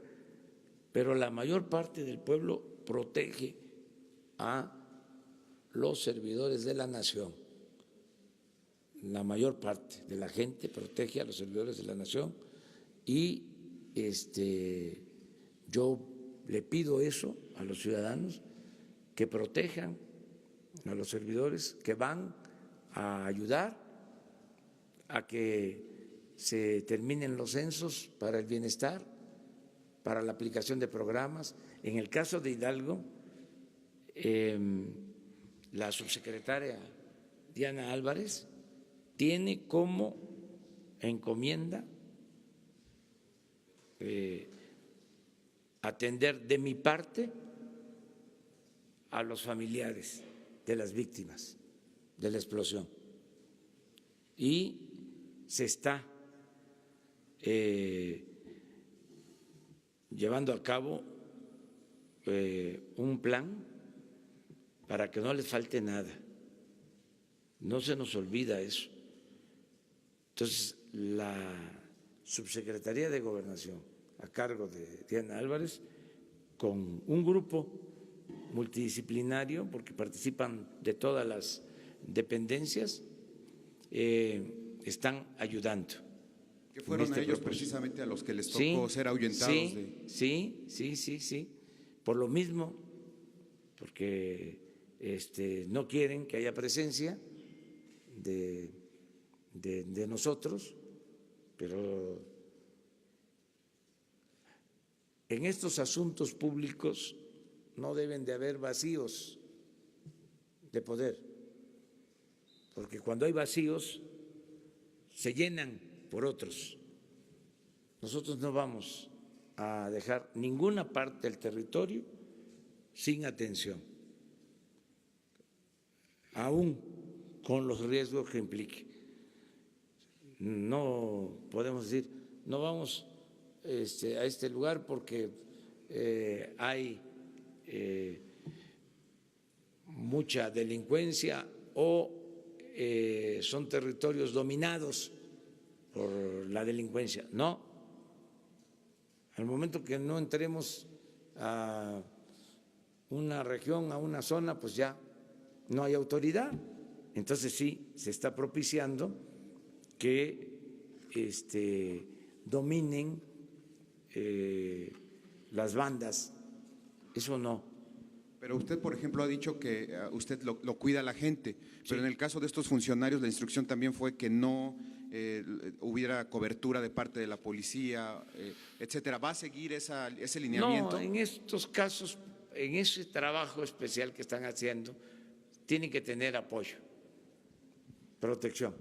pero la mayor parte del pueblo protege a los servidores de la nación. La mayor parte de la gente protege a los servidores de la nación, y yo le pido eso a los ciudadanos, que protejan a los servidores, que van a ayudar a que se terminen los censos para el bienestar, para la aplicación de programas. En el caso de Hidalgo, la subsecretaria Diana Álvarez tiene como encomienda atender de mi parte a los familiares de las víctimas de la explosión, y se está llevando a cabo un plan para que no les falte nada. No se nos olvida eso. Entonces, la Subsecretaría de Gobernación, a cargo de Diana Álvarez, con un grupo multidisciplinario, porque participan de todas las dependencias, están ayudando. Que fueron a ellos precisamente a los que les tocó ser ahuyentados. Sí. Por lo mismo, porque no quieren que haya presencia de nosotros, pero en estos asuntos públicos no deben de haber vacíos de poder, porque cuando hay vacíos se llenan por otros. Nosotros no vamos a dejar ninguna parte del territorio sin atención, aún con los riesgos que implique. No podemos decir, no vamos a este lugar porque hay mucha delincuencia o son territorios dominados por la delincuencia. No, al momento que no entremos a una región, a una zona, pues ya no hay autoridad. Entonces sí, se está propiciando que dominen las bandas. Eso no. Pero usted, por ejemplo, ha dicho que usted lo cuida la gente, pero en el caso de estos funcionarios la instrucción también fue que no hubiera cobertura de parte de la policía, etcétera. ¿Va a seguir ese lineamiento? No, en estos casos, en ese trabajo especial que están haciendo, tienen que tener apoyo, protección,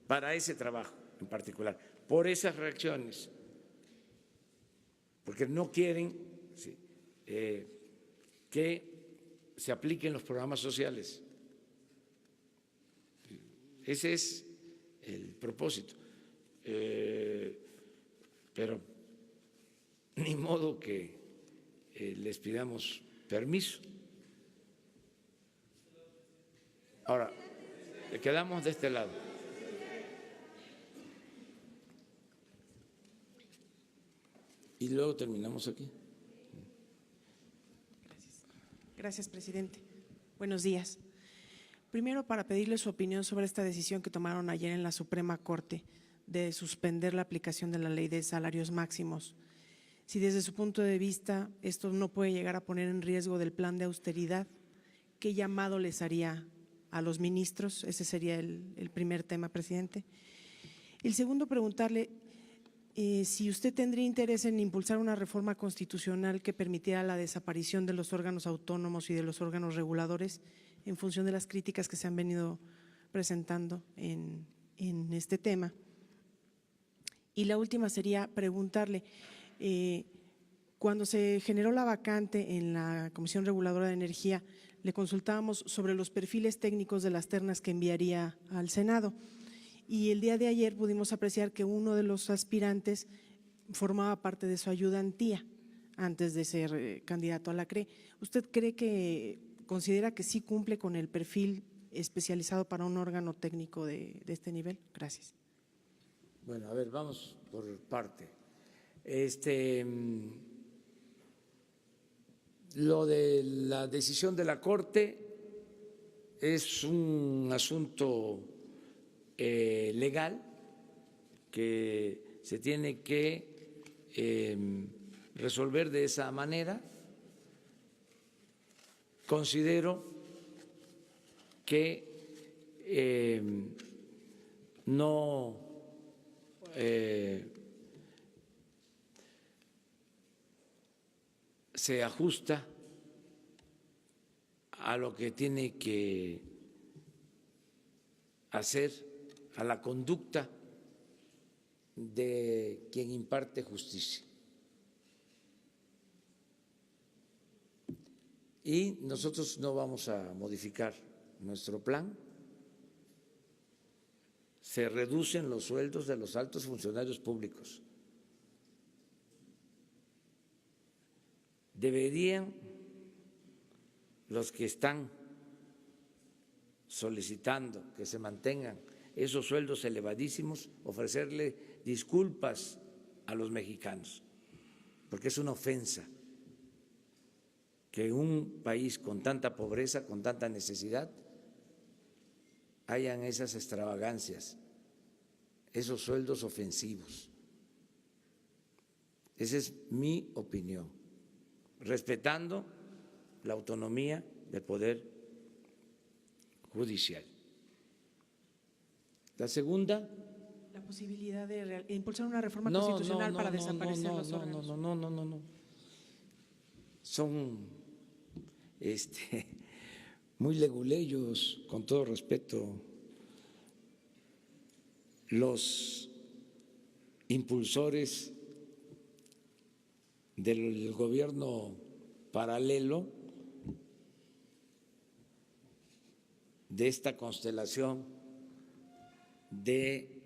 para ese trabajo en particular, por esas reacciones, porque no quieren que se apliquen los programas sociales. Ese es el propósito. Pero ni modo que les pidamos permiso. Ahora, le quedamos de este lado. Y luego terminamos aquí. Gracias, presidente. Buenos días. Primero, para pedirle su opinión sobre esta decisión que tomaron ayer en la Suprema Corte de suspender la aplicación de la ley de salarios máximos. Si desde su punto de vista esto no puede llegar a poner en riesgo del plan de austeridad, ¿qué llamado les haría a los ministros? Ese sería el primer tema, presidente. El segundo, preguntarle si usted tendría interés en impulsar una reforma constitucional que permitiera la desaparición de los órganos autónomos y de los órganos reguladores en función de las críticas que se han venido presentando en este tema. Y la última sería preguntarle, cuando se generó la vacante en la Comisión Reguladora de Energía, le consultábamos sobre los perfiles técnicos de las ternas que enviaría al Senado. Y el día de ayer pudimos apreciar que uno de los aspirantes formaba parte de su ayudantía antes de ser candidato a la CRE. ¿Usted considera que sí cumple con el perfil especializado para un órgano técnico de este nivel? Gracias. Bueno, a ver, vamos por parte. Lo de la decisión de la Corte es un asunto legal que se tiene que resolver de esa manera. Considero que no se ajusta a lo que tiene que hacer, a la conducta de quien imparte justicia. Y nosotros no vamos a modificar nuestro plan. Se reducen los sueldos de los altos funcionarios públicos. Deberían los que están solicitando que se mantengan esos sueldos elevadísimos ofrecerle disculpas a los mexicanos, porque es una ofensa que en un país con tanta pobreza, con tanta necesidad, hayan esas extravagancias, esos sueldos ofensivos. Esa es mi opinión, respetando la autonomía del Poder Judicial. La segunda… La posibilidad de impulsar una reforma constitucional para desaparecer los órganos. No. son muy leguleyos, con todo respeto, los impulsores del gobierno paralelo de esta constelación de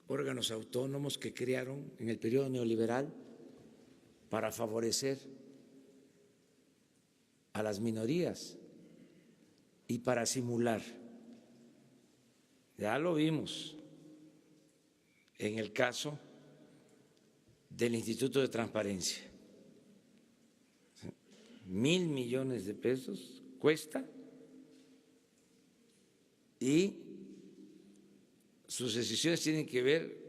órganos autónomos que crearon en el periodo neoliberal para favorecer a las minorías y para simular. Ya lo vimos en el caso del Instituto de Transparencia. 1.000 millones de pesos cuesta y sus decisiones tienen que ver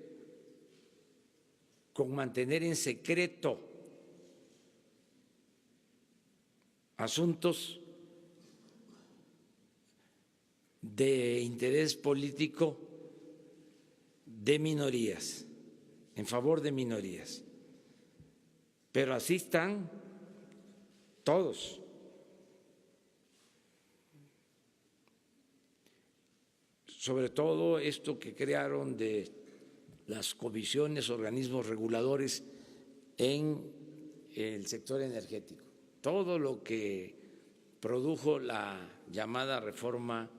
con mantener en secreto asuntos de interés político de minorías, en favor de minorías. Pero así están todos. Sobre todo esto que crearon de las comisiones, organismos reguladores en el sector energético. Todo lo que produjo la llamada reforma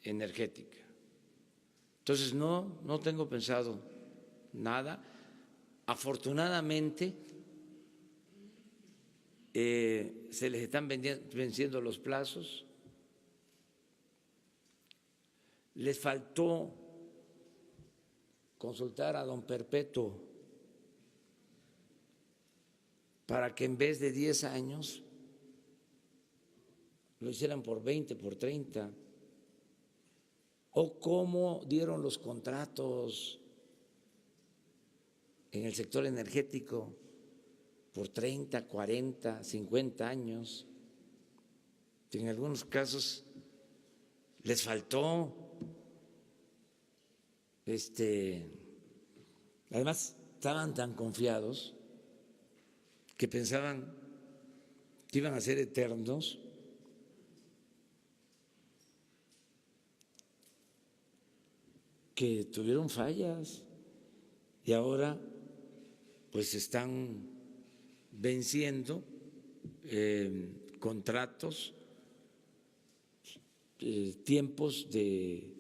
energética. Entonces, no tengo pensado nada. Afortunadamente, se les están venciendo los plazos. Les faltó consultar a don Perpetuo para que en vez de 10 años lo hicieran por 20, por 30, o cómo dieron los contratos en el sector energético por 30, 40, 50 años. En algunos casos les faltó, además estaban tan confiados que pensaban que iban a ser eternos. Que tuvieron fallas y ahora pues están venciendo contratos, tiempos de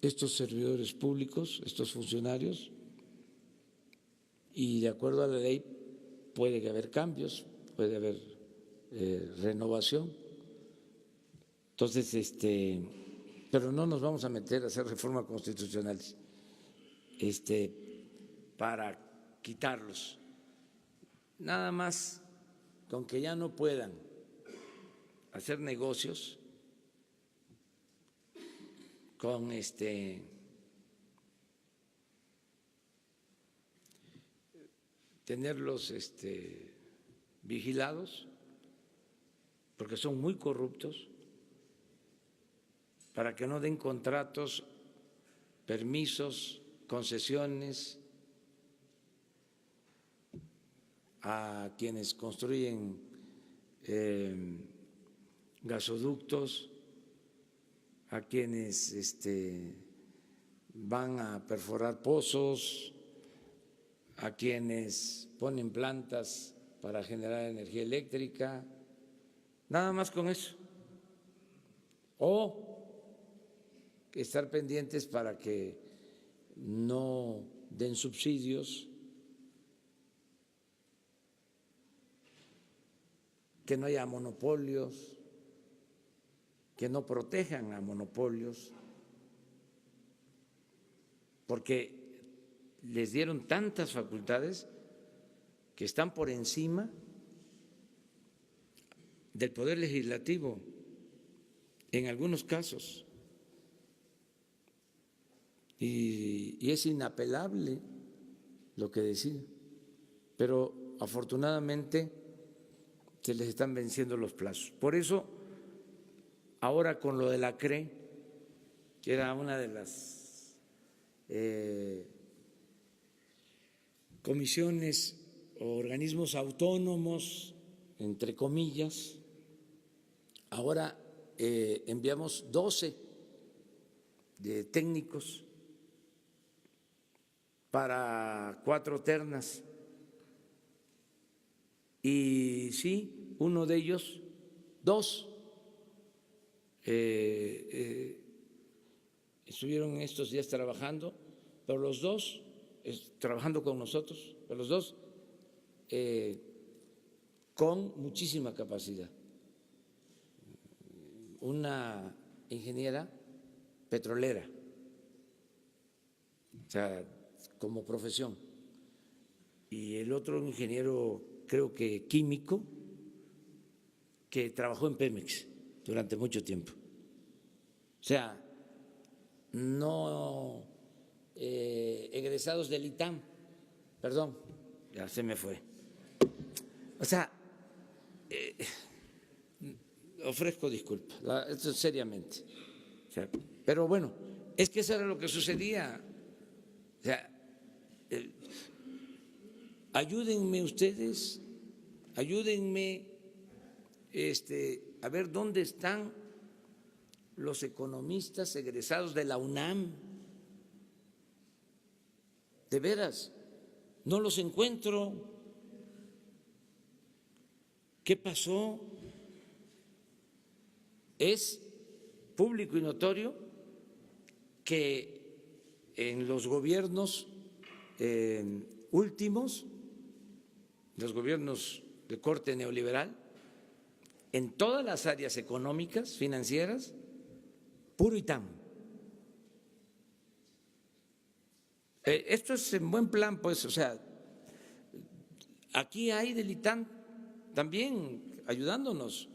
estos servidores públicos, estos funcionarios, y de acuerdo a la ley puede haber cambios, puede haber renovación. Entonces, pero no nos vamos a meter a hacer reformas constitucionales para quitarlos. Nada más con que ya no puedan hacer negocios con tenerlos vigilados, porque son muy corruptos, para que no den contratos, permisos, concesiones a quienes construyen gasoductos, a quienes van a perforar pozos, a quienes ponen plantas para generar energía eléctrica, nada más con eso. O estar pendientes para que no den subsidios, que no haya monopolios, que no protejan a monopolios, porque les dieron tantas facultades que están por encima del Poder Legislativo en algunos casos. Y es inapelable lo que decía, pero afortunadamente se les están venciendo los plazos. Por eso, ahora con lo de la CRE, que era una de las comisiones o organismos autónomos, entre comillas. Ahora enviamos 12 de técnicos para 4 ternas. Y sí, uno de ellos, 2, estuvieron estos días trabajando, pero los 2 trabajando con nosotros, pero los 2 con muchísima capacidad. Una ingeniera petrolera, o sea, como profesión, y el otro un ingeniero, creo que químico, que trabajó en Pemex durante mucho tiempo. O sea, no egresados del ITAM, perdón, ya se me fue. O sea, ofrezco disculpas, esto seriamente. O sea, pero bueno, es que eso era lo que sucedía. O sea, ayúdenme ustedes, ayúdenme a ver dónde están los economistas egresados de la UNAM. De veras, no los encuentro. ¿Qué pasó? Es público y notorio que en los gobiernos últimos, los gobiernos de corte neoliberal, en todas las áreas económicas, financieras, puro ITAM. Esto es en buen plan, pues, o sea, aquí hay del ITAM también ayudándonos.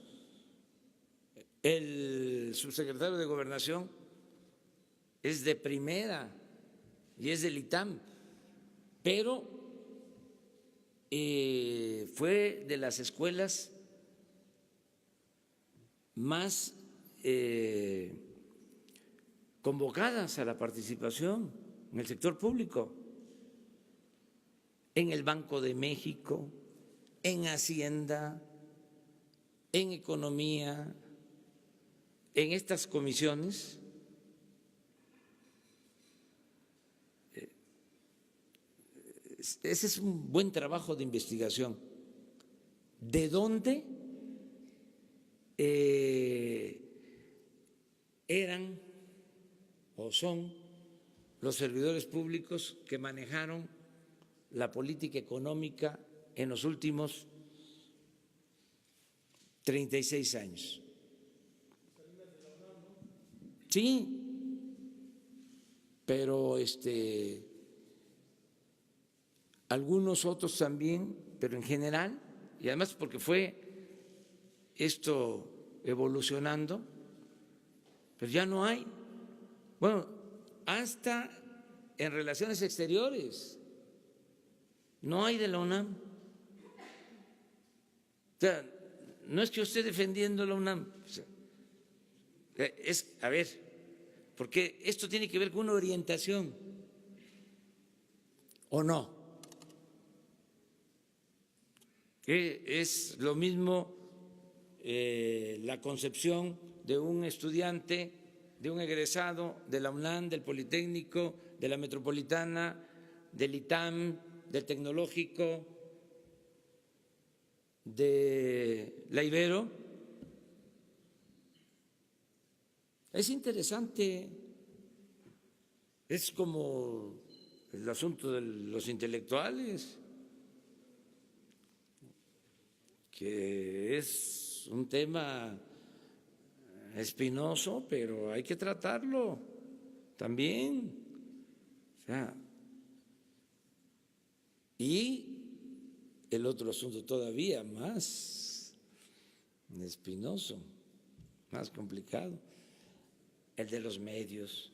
El subsecretario de Gobernación es de primera y es del ITAM, pero fue de las escuelas más convocadas a la participación en el sector público, en el Banco de México, en Hacienda, en Economía, en estas comisiones. Ese es un buen trabajo de investigación. ¿De dónde eran o son los servidores públicos que manejaron la política económica en los últimos 36 años? Sí, pero algunos otros también, pero en general, y además porque fue esto evolucionando, pero ya no hay. Bueno, hasta en relaciones exteriores no hay de la UNAM. O sea, no es que yo esté defendiendo la UNAM, o sea, es, a ver, porque esto tiene que ver con una orientación, ¿o no? Que es lo mismo la concepción de un estudiante, de un egresado de la UNAM, del Politécnico, de la Metropolitana, del ITAM, del Tecnológico, de la Ibero. Es interesante, es como el asunto de los intelectuales, que es un tema espinoso, pero hay que tratarlo también. O sea, y el otro asunto todavía más espinoso, más complicado, el de los medios.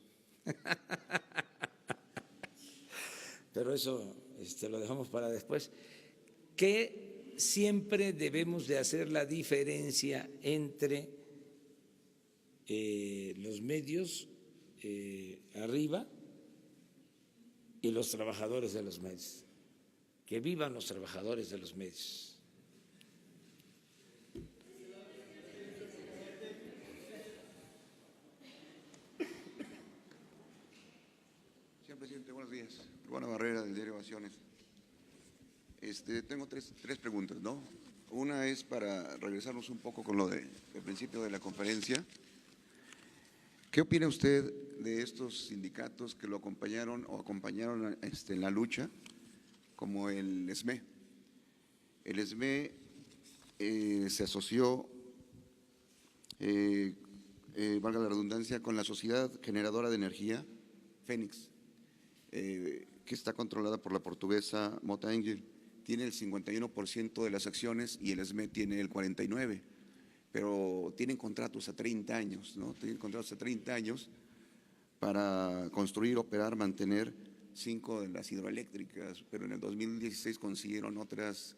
Pero eso lo dejamos para después. Que siempre debemos de hacer la diferencia entre los medios arriba y los trabajadores de los medios. que vivan los trabajadores de los medios. Señor presidente, buenos días. Urbano Barrera, del diario Ovaciones. Tengo tres preguntas, ¿no? Una es para regresarnos un poco con lo del principio de la conferencia. ¿Qué opina usted de estos sindicatos que lo acompañaron en la lucha, como el SME? El SME se asoció, valga la redundancia, con la Sociedad Generadora de Energía, Fénix, que está controlada por la portuguesa Mota Engil. Tiene el 51% de las acciones y el SME tiene el 49%, pero tienen contratos a 30 años, ¿no? Tienen contratos a 30 años para construir, operar, mantener 5 de las hidroeléctricas, pero en el 2016 consiguieron otras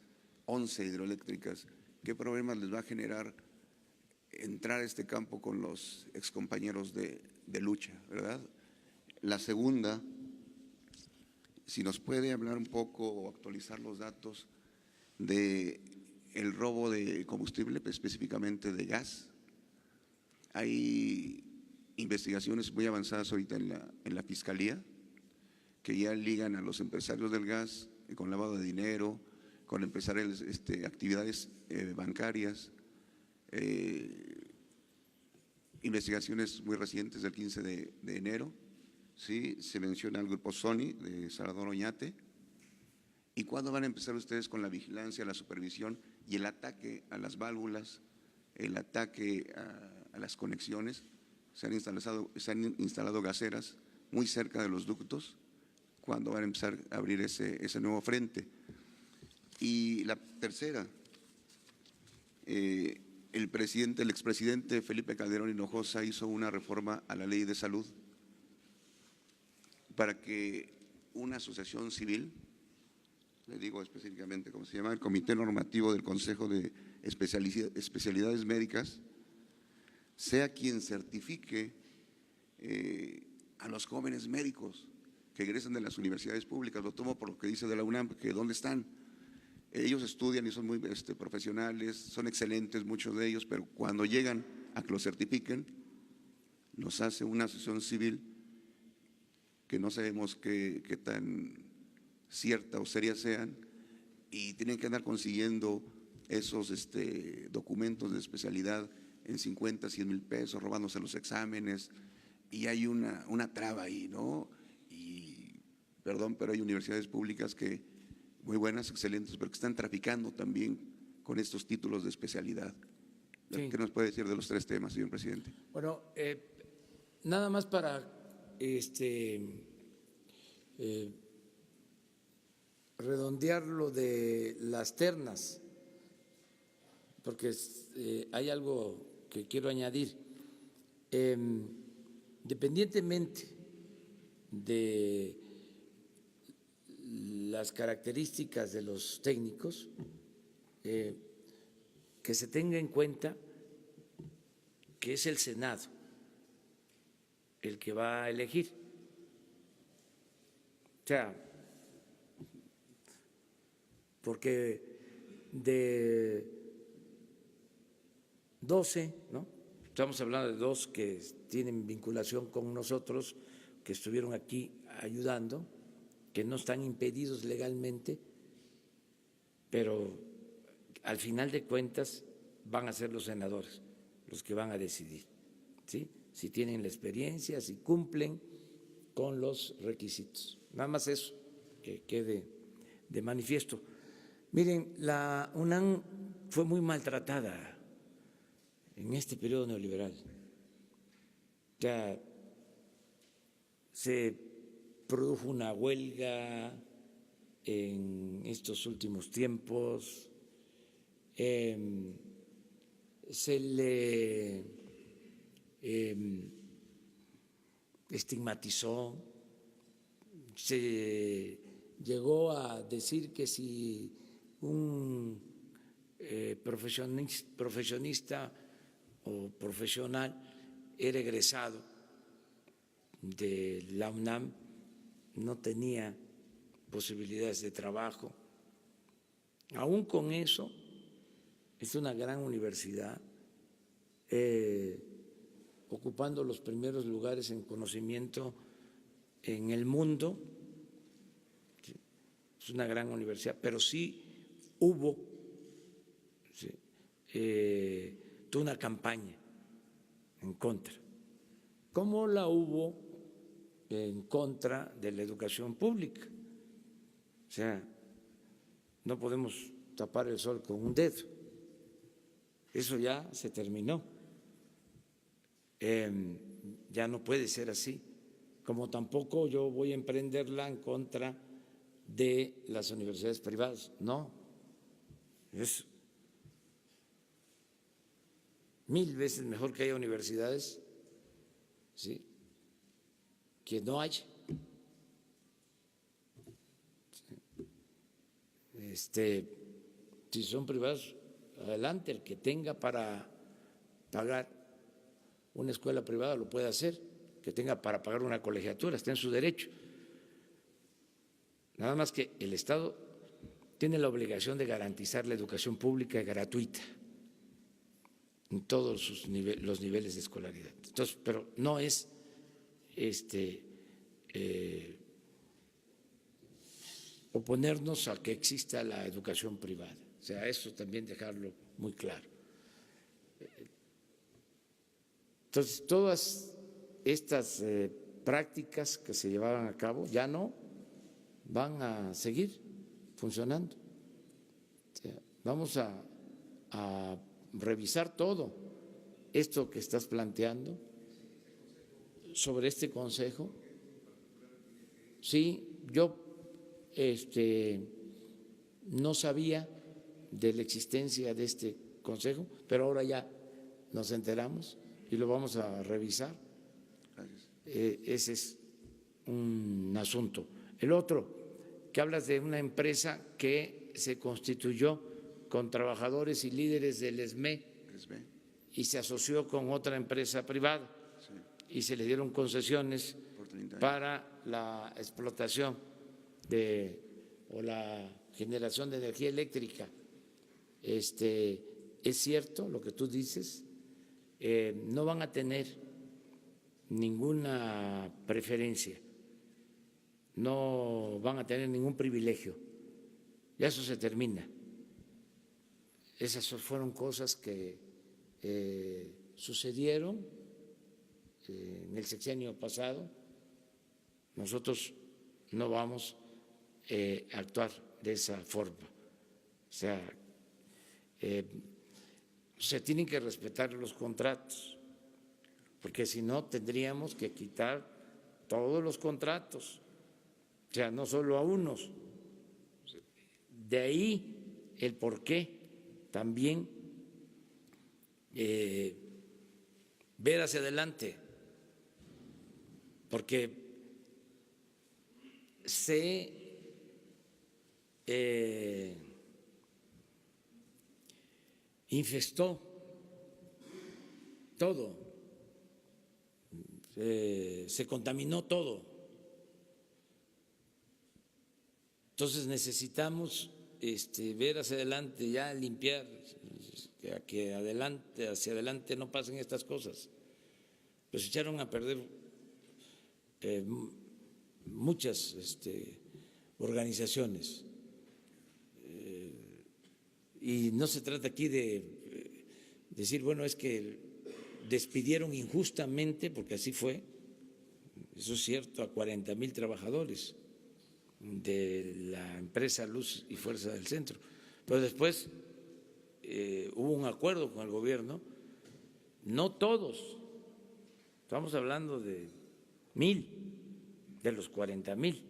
11 hidroeléctricas. ¿Qué problemas les va a generar entrar a este campo con los excompañeros de lucha, verdad? La segunda, si nos puede hablar un poco o actualizar los datos de el robo de combustible, específicamente de gas. Hay investigaciones muy avanzadas ahorita en la Fiscalía que ya ligan a los empresarios del gas con lavado de dinero, con empresarios, actividades bancarias, investigaciones muy recientes del 15 de enero. Sí, se menciona el grupo Sony de Salvador Oñate. ¿Y cuándo van a empezar ustedes con la vigilancia, la supervisión y el ataque a las válvulas, el ataque a las conexiones? Se han instalado gaseras muy cerca de los ductos. ¿Cuándo van a empezar a abrir ese nuevo frente? Y la tercera, el expresidente Felipe Calderón Hinojosa hizo una reforma a la ley de salud para que una asociación civil, le digo específicamente cómo se llama, el Comité Normativo del Consejo de Especialidades Médicas, sea quien certifique a los jóvenes médicos que egresan de las universidades públicas. Lo tomo por lo que dice de la UNAM, que ¿dónde están? Ellos estudian y son muy profesionales, son excelentes muchos de ellos, pero cuando llegan a que los certifiquen, los hace una asociación civil que no sabemos qué tan cierta o seria sean, y tienen que andar consiguiendo esos documentos de especialidad en 50, 100 mil pesos, robándose los exámenes, y hay una traba ahí, ¿no? Y perdón, pero hay universidades públicas que muy buenas, excelentes, pero que están traficando también con estos títulos de especialidad. Sí. ¿Qué nos puede decir de los tres temas, señor presidente? Bueno, nada más para redondear lo de las ternas, porque hay algo que quiero añadir. Independientemente de las características de los técnicos, que se tenga en cuenta que es el Senado el que va a elegir. O sea, porque de 12, ¿no? Estamos hablando de 2 que tienen vinculación con nosotros, que estuvieron aquí ayudando, que no están impedidos legalmente, pero al final de cuentas van a ser los senadores los que van a decidir, ¿sí? Si tienen la experiencia, si cumplen con los requisitos. Nada más eso, que quede de manifiesto. Miren, la UNAM fue muy maltratada en este periodo neoliberal. Ya se produjo una huelga en estos últimos tiempos, se le estigmatizó, se llegó a decir que si un profesionista o profesional era egresado de la UNAM, no tenía posibilidades de trabajo Aún con eso, es una gran universidad, ocupando los primeros lugares en conocimiento en el mundo. Es una gran universidad, pero sí hubo toda una campaña en contra, como la hubo en contra de la educación pública. O sea, no podemos tapar el sol con un dedo. Eso ya se terminó. Ya no puede ser así. Como tampoco yo voy a emprenderla en contra de las universidades privadas. No, es 1000 veces mejor que haya universidades, ¿sí?, que no haya. Si son privadas, adelante, el que tenga para pagar una escuela privada lo puede hacer, que tenga para pagar una colegiatura, está en su derecho. Nada más que el Estado tiene la obligación de garantizar la educación pública y gratuita en todos los niveles de escolaridad. Entonces, pero no es oponernos a que exista la educación privada. O sea, eso también dejarlo muy claro. Entonces, todas estas prácticas que se llevaban a cabo ya no van a seguir funcionando. O sea, vamos a revisar todo esto que estás planteando sobre este consejo. Sí, yo no sabía de la existencia de este consejo, pero ahora ya nos enteramos y lo vamos a revisar. Ese es un asunto. El otro, que hablas de una empresa que se constituyó con trabajadores y líderes del ESME y se asoció con otra empresa privada y se le dieron concesiones para la explotación o la generación de energía eléctrica. Es cierto lo que tú dices, no van a tener ninguna preferencia, no van a tener ningún privilegio, ya eso se termina. Esas fueron cosas que sucedieron en el sexenio pasado. Nosotros no vamos a actuar de esa forma. O sea, se tienen que respetar los contratos, porque si no tendríamos que quitar todos los contratos, o sea, no solo a unos. De ahí el porqué también ver hacia adelante, porque se infestó todo, se contaminó todo. Entonces necesitamos ver hacia adelante, ya limpiar, que hacia adelante no pasen estas cosas. Pues echaron a perder muchas organizaciones. Y no se trata aquí de decir, bueno, es que despidieron injustamente, porque así fue, eso es cierto, a 40,000 trabajadores de la empresa Luz y Fuerza del Centro. Pero después hubo un acuerdo con el gobierno, no todos, estamos hablando de 1,000 de los 40,000,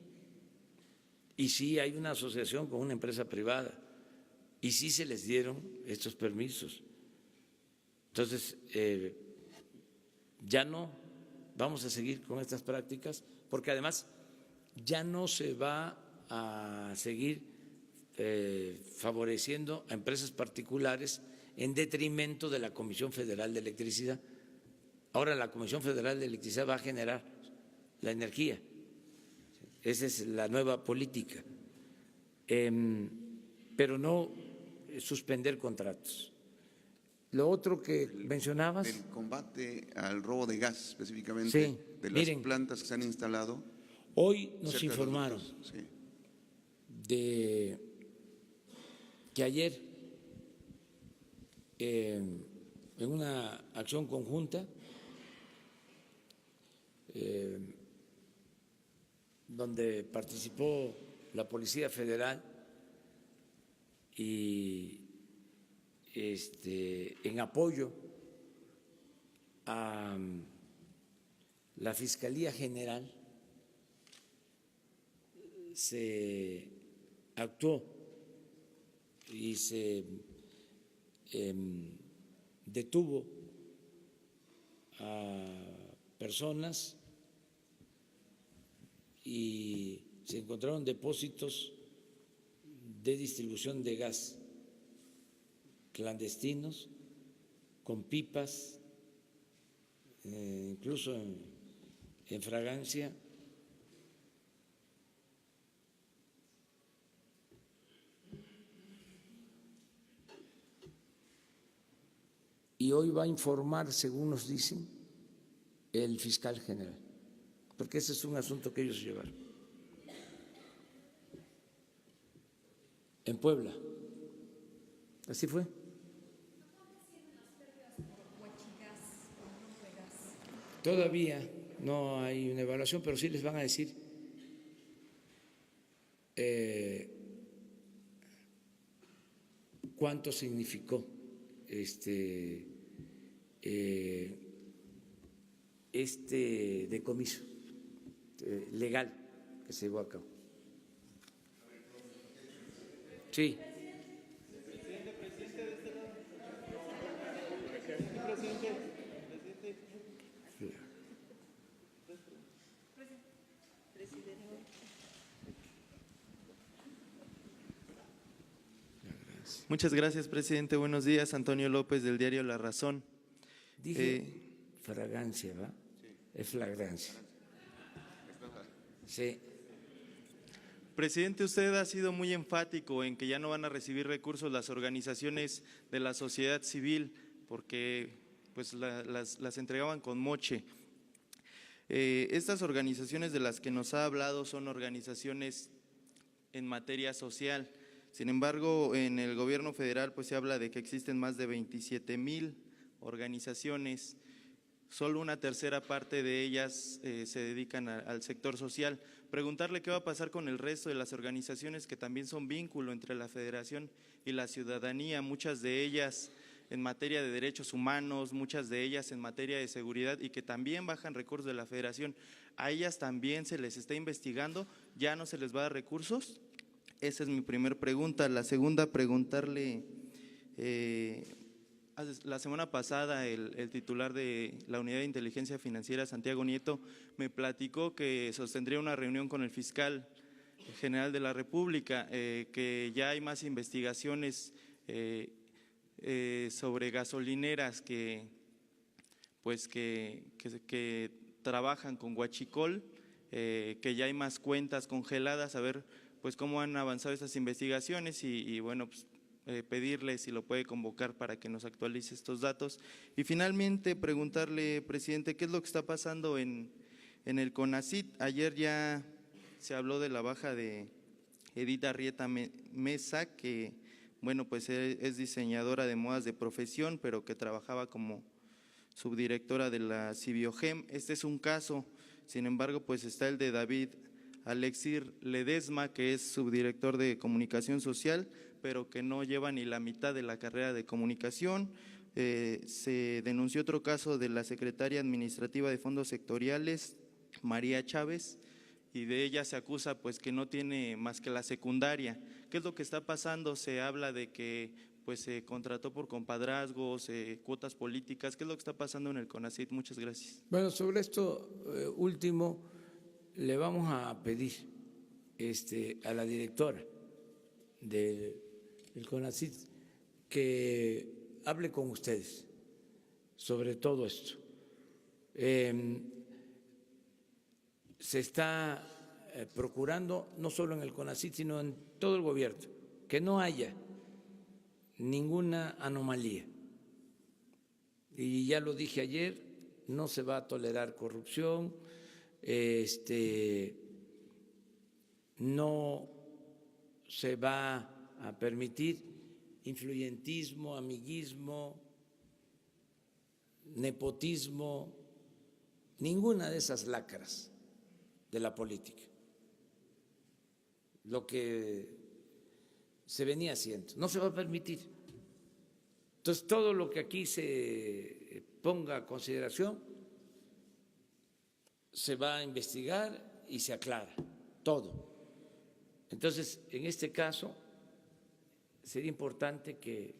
y sí hay una asociación con una empresa privada, y sí se les dieron estos permisos. Entonces, ya no vamos a seguir con estas prácticas, porque además ya no se va a seguir favoreciendo a empresas particulares en detrimento de la Comisión Federal de Electricidad. Ahora la Comisión Federal de Electricidad va a generar la energía. Esa es la nueva política. pero no suspender contratos. Lo otro que mencionabas. El combate al robo de gas, específicamente, Sí, de las miren, plantas que se han instalado. Hoy nos cerca de los informaron ductos. Sí. de que ayer en una acción conjunta donde participó la Policía Federal y en apoyo a la Fiscalía General, se actuó y se detuvo a personas y se encontraron depósitos de distribución de gas clandestinos con pipas, incluso en fragancia. Y hoy va a informar, según nos dicen, el fiscal general, porque ese es un asunto que ellos llevaron. En Puebla. Así fue. Todavía no hay una evaluación, pero sí les van a decir cuánto significó este decomiso legal que se llevó a cabo. Sí. Muchas gracias, presidente. Buenos días. Antonio López, del diario La Razón. Dije fragancia, ¿va? Sí. Es flagrancia. Sí. Presidente, usted ha sido muy enfático en que ya no van a recibir recursos las organizaciones de la sociedad civil porque pues las entregaban con moche. Estas organizaciones de las que nos ha hablado son organizaciones en materia social. Sin embargo, en el gobierno federal pues se habla de que existen más de 27,000 organizaciones. Solo una tercera parte de ellas se dedican al sector social. Preguntarle qué va a pasar con el resto de las organizaciones que también son vínculo entre la federación y la ciudadanía, muchas de ellas en materia de derechos humanos, muchas de ellas en materia de seguridad y que también bajan recursos de la federación. ¿A ellas también se les está investigando? ¿Ya no se les va a dar recursos? Esa es mi primera pregunta. La segunda, preguntarle… la semana pasada el titular de la Unidad de Inteligencia Financiera, Santiago Nieto, me platicó que sostendría una reunión con el fiscal general de la República, que ya hay más investigaciones sobre gasolineras que trabajan con huachicol, que ya hay más cuentas congeladas, a ver pues cómo han avanzado estas investigaciones y bueno, pues pedirle si lo puede convocar para que nos actualice estos datos. Y finalmente preguntarle, presidente, ¿qué es lo que está pasando en el CONACYT? Ayer ya se habló de la baja de Edith Arrieta Mesa, que bueno, pues es diseñadora de modas de profesión, pero que trabajaba como subdirectora de la Cibiogem. Este es un caso, sin embargo, pues está el de David Alexir Ledesma, que es subdirector de comunicación social, pero que no lleva ni la mitad de la carrera de comunicación. Se denunció otro caso de la secretaria administrativa de fondos sectoriales, María Chávez, y de ella se acusa pues que no tiene más que la secundaria. ¿Qué es lo que está pasando? Se habla de que pues se contrató por compadrazgos, cuotas políticas. ¿Qué es lo que está pasando en el CONACYT? Muchas gracias. Bueno, sobre esto último le vamos a pedir a la directora del CONACYT que hable con ustedes sobre todo esto. Se está procurando, no solo en el CONACYT, sino en todo el gobierno, que no haya ninguna anomalía. Y ya lo dije ayer, no se va a tolerar corrupción, no se va a permitir influyentismo, amiguismo, nepotismo, ninguna de esas lacras de la política. Lo que se venía haciendo, no se va a permitir. Entonces, todo lo que aquí se ponga a consideración se va a investigar y se aclara, todo. Entonces, en este caso, sería importante que…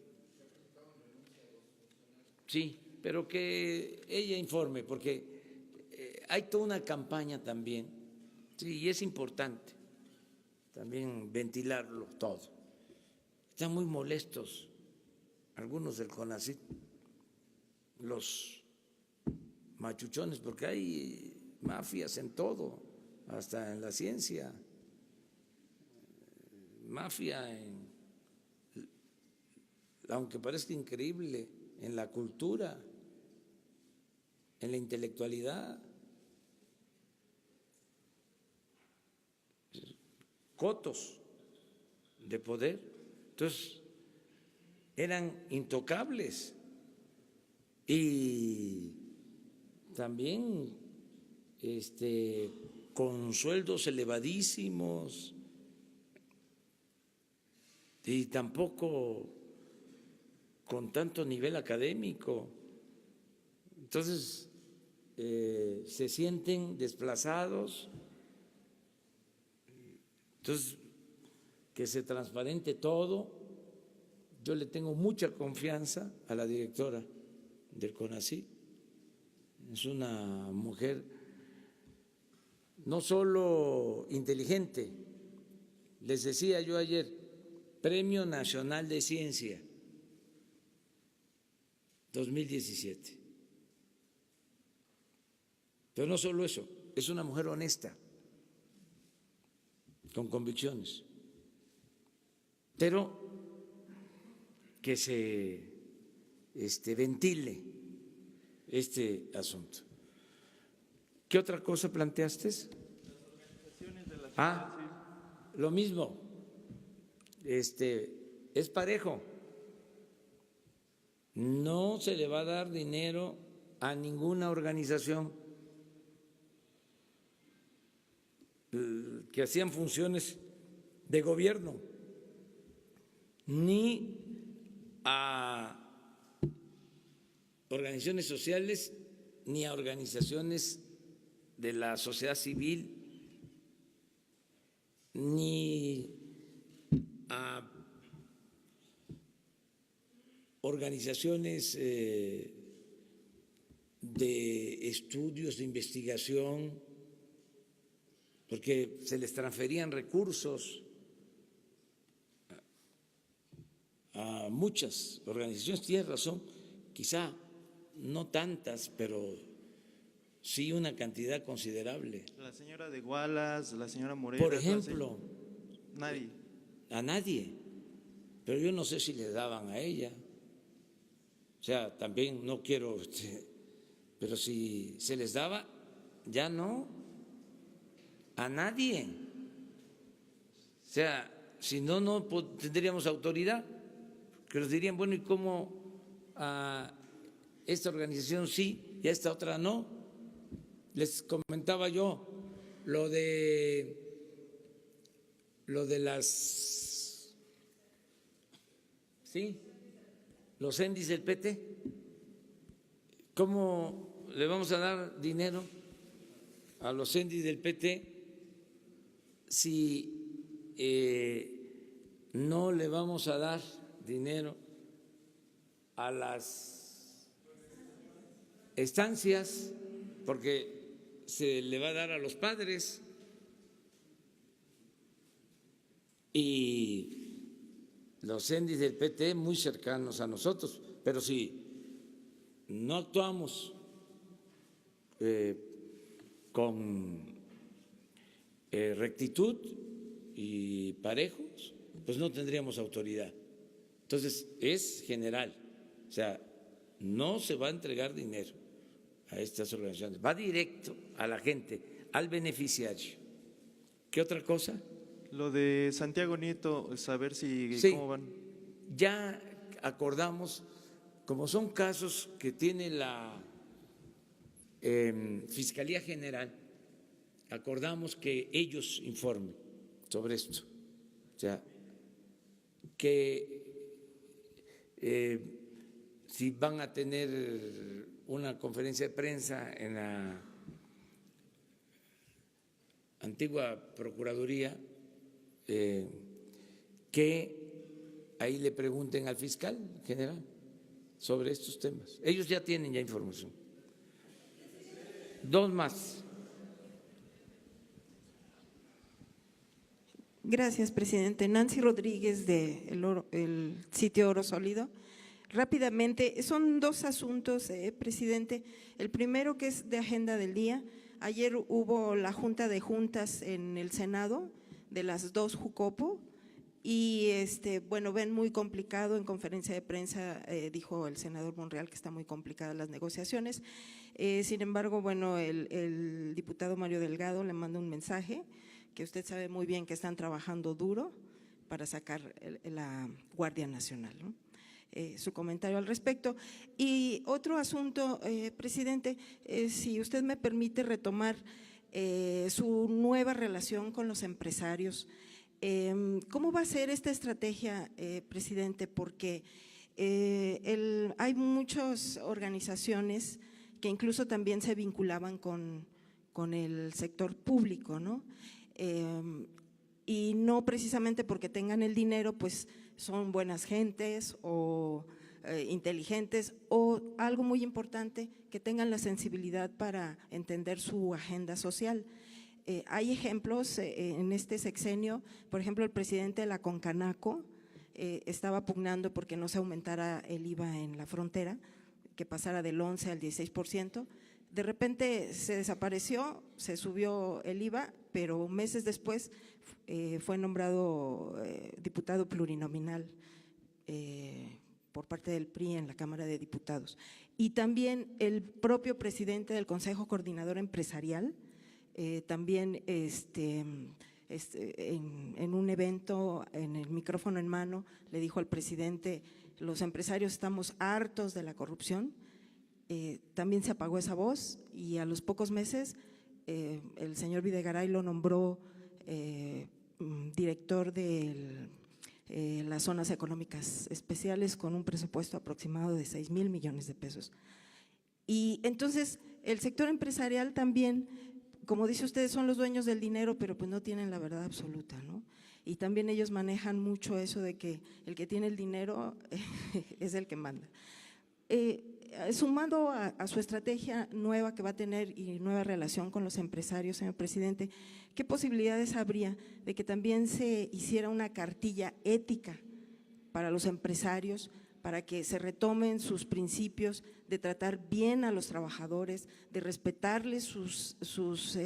Sí, pero que ella informe, porque hay toda una campaña también, sí, y es importante también ventilarlo todo. Están muy molestos algunos del CONACYT, los machuchones, porque hay mafias en todo, hasta en la ciencia, mafia en, aunque parezca increíble, en la cultura, en la intelectualidad, cotos de poder. Entonces, eran intocables y también con sueldos elevadísimos y tampoco con tanto nivel académico. Entonces, se sienten desplazados. Entonces, que se transparente todo. Yo le tengo mucha confianza a la directora del CONACYT. Es una mujer no solo inteligente, les decía yo ayer, Premio Nacional de Ciencia 2017. Pero no solo eso, es una mujer honesta, con convicciones, pero que se ventile este asunto. ¿Qué otra cosa planteaste? Lo mismo, es parejo. No se le va a dar dinero a ninguna organización que hacían funciones de gobierno, ni a organizaciones sociales, ni a organizaciones de la sociedad civil, ni a organizaciones de estudios, de investigación, porque se les transferían recursos a muchas organizaciones. Tienes razón, quizá no tantas, pero sí una cantidad considerable. La señora de Wallace, la señora Moreno. Por ejemplo, nadie. A nadie, pero yo no sé si le daban a ella. O sea, también no quiero, pero si se les daba, ya no, a nadie. O sea, si no, no tendríamos autoridad, que nos dirían, bueno, ¿y cómo a esta organización sí y a esta otra no? Les comentaba yo lo de las, ¿sí?, los ENDIs del PT. ¿Cómo le vamos a dar dinero a los ENDIs del PT si no le vamos a dar dinero a las estancias? Porque se le va a dar a los padres y los ENDIs del PT muy cercanos a nosotros, pero si no actuamos con rectitud y parejos, pues no tendríamos autoridad. Entonces, es general, o sea, no se va a entregar dinero a estas organizaciones, va directo a la gente, al beneficiario. ¿Qué otra cosa? Lo de Santiago Nieto, saber si Sí, cómo van. ya acordamos, como son casos que tiene la Fiscalía General, acordamos que ellos informen sobre esto, o sea, que si van a tener una conferencia de prensa en la antigua Procuraduría, que ahí le pregunten al fiscal general sobre estos temas. Ellos ya tienen ya información. Dos más. Gracias, presidente. Nancy Rodríguez, de el sitio Oro Sólido. Rápidamente, son dos asuntos, presidente. El primero, que es de agenda del día. Ayer hubo la junta de juntas en el Senado de las dos Jucopo y bueno, ven muy complicado. En conferencia de prensa dijo el senador Monreal que está muy complicadas las negociaciones. Sin embargo, bueno, el diputado Mario Delgado le manda un mensaje que usted sabe muy bien que están trabajando duro para sacar la Guardia Nacional, ¿no? Su comentario al respecto. Y otro asunto, presidente, si usted me permite retomar su nueva relación con los empresarios. ¿Cómo va a ser esta estrategia, presidente? Porque hay muchas organizaciones que incluso también se vinculaban con el sector público, ¿no? Y no precisamente porque tengan el dinero, pues son buenas gentes o inteligentes, o algo muy importante, que tengan la sensibilidad para entender su agenda social. Hay ejemplos en este sexenio, por ejemplo, el presidente de la Concanaco estaba pugnando porque no se aumentara el IVA en la frontera, que pasara del 11 al 16%. De repente se desapareció, se subió el IVA, pero meses después fue nombrado diputado plurinominal por parte del PRI en la Cámara de Diputados. Y también el propio presidente del Consejo Coordinador Empresarial, también en un evento, en el micrófono en mano, le dijo al presidente: los empresarios estamos hartos de la corrupción. También se apagó esa voz y a los pocos meses el señor Videgaray lo nombró director de las zonas económicas especiales con un presupuesto aproximado de 6,000 millones de pesos. Y entonces el sector empresarial también, como dice usted, son los dueños del dinero, pero pues no tienen la verdad absoluta, ¿no? Y también ellos manejan mucho eso de que el que tiene el dinero es el que manda. Sumando a su estrategia nueva que va a tener y nueva relación con los empresarios, señor presidente, ¿qué posibilidades habría de que también se hiciera una cartilla ética para los empresarios, para que se retomen sus principios de tratar bien a los trabajadores, de respetarles sus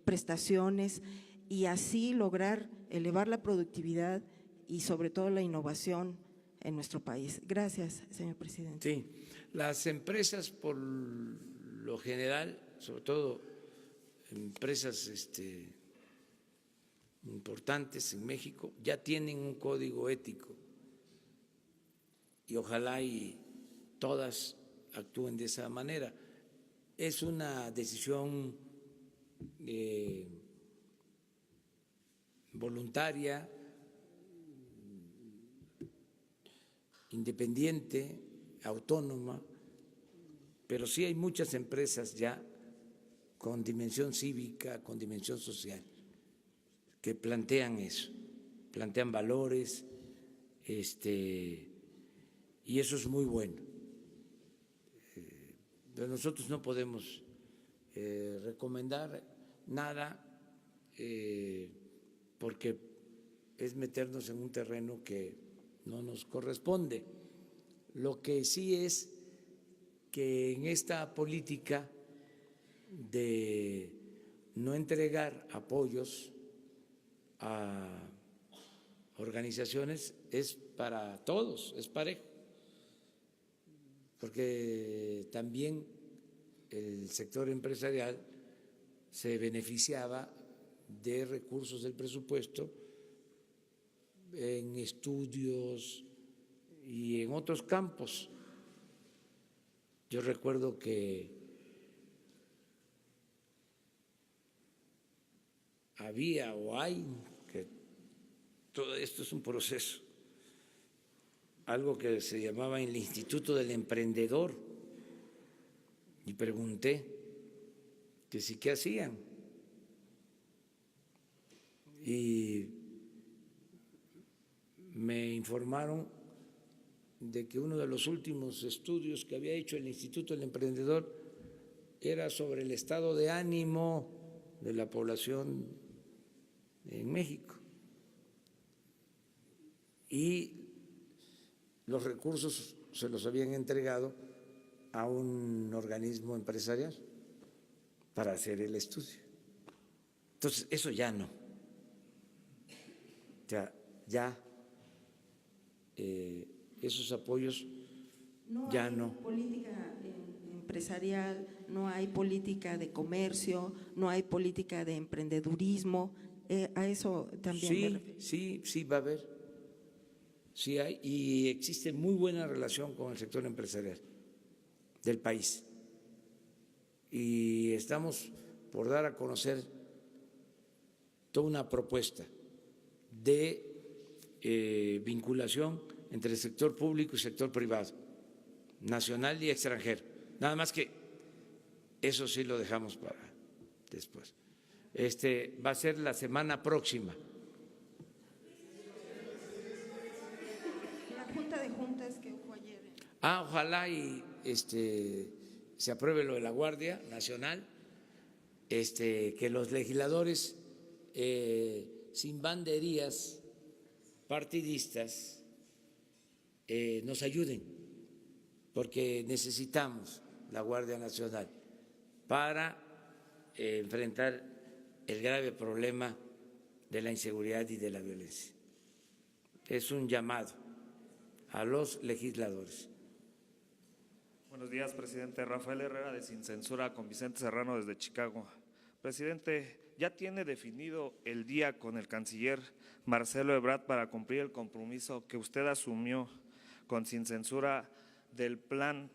prestaciones y así lograr elevar la productividad y sobre todo la innovación en nuestro país? Gracias, señor presidente. Sí, las empresas por lo general, sobre todo empresas importantes en México, ya tienen un código ético y ojalá y todas actúen de esa manera. Es una decisión voluntaria, independiente, autónoma, pero sí hay muchas empresas ya con dimensión cívica, con dimensión social, que plantean eso, plantean valores, y eso es muy bueno. Pero nosotros no podemos recomendar nada porque es meternos en un terreno que no nos corresponde. Lo que sí es que en esta política de no entregar apoyos a organizaciones es para todos, es parejo, porque también el sector empresarial se beneficiaba de recursos del presupuesto en estudios y en otros campos. Yo recuerdo que había o hay, que todo esto es un proceso, algo que se llamaba el Instituto del Emprendedor, y pregunté que sí, ¿qué hacían? Y me informaron de que uno de los últimos estudios que había hecho el Instituto del Emprendedor era sobre el estado de ánimo de la población en México. Y los recursos se los habían entregado a un organismo empresarial para hacer el estudio. Entonces, eso ya no. Ya esos apoyos ya no. Política empresarial, no hay política de comercio, no hay política de emprendedurismo. A eso también me refiero. Sí, va a haber. Sí hay, y existe muy buena relación con el sector empresarial del país. Y estamos por dar a conocer toda una propuesta de vinculación entre el sector público y sector privado, nacional y extranjero. Nada más que eso sí lo dejamos para después. Va a ser la semana próxima. La Junta de Juntas que hubo ayer. Ojalá y se apruebe lo de la Guardia Nacional, que los legisladores sin banderías partidistas nos ayuden, porque necesitamos la Guardia Nacional para enfrentar el grave problema de la inseguridad y de la violencia. Es un llamado a los legisladores. Buenos días, presidente. Rafael Herrera, de Sin Censura, con Vicente Serrano desde Chicago. Presidente, ¿ya tiene definido el día con el canciller Marcelo Ebrard para cumplir el compromiso que usted asumió con Sin Censura del plan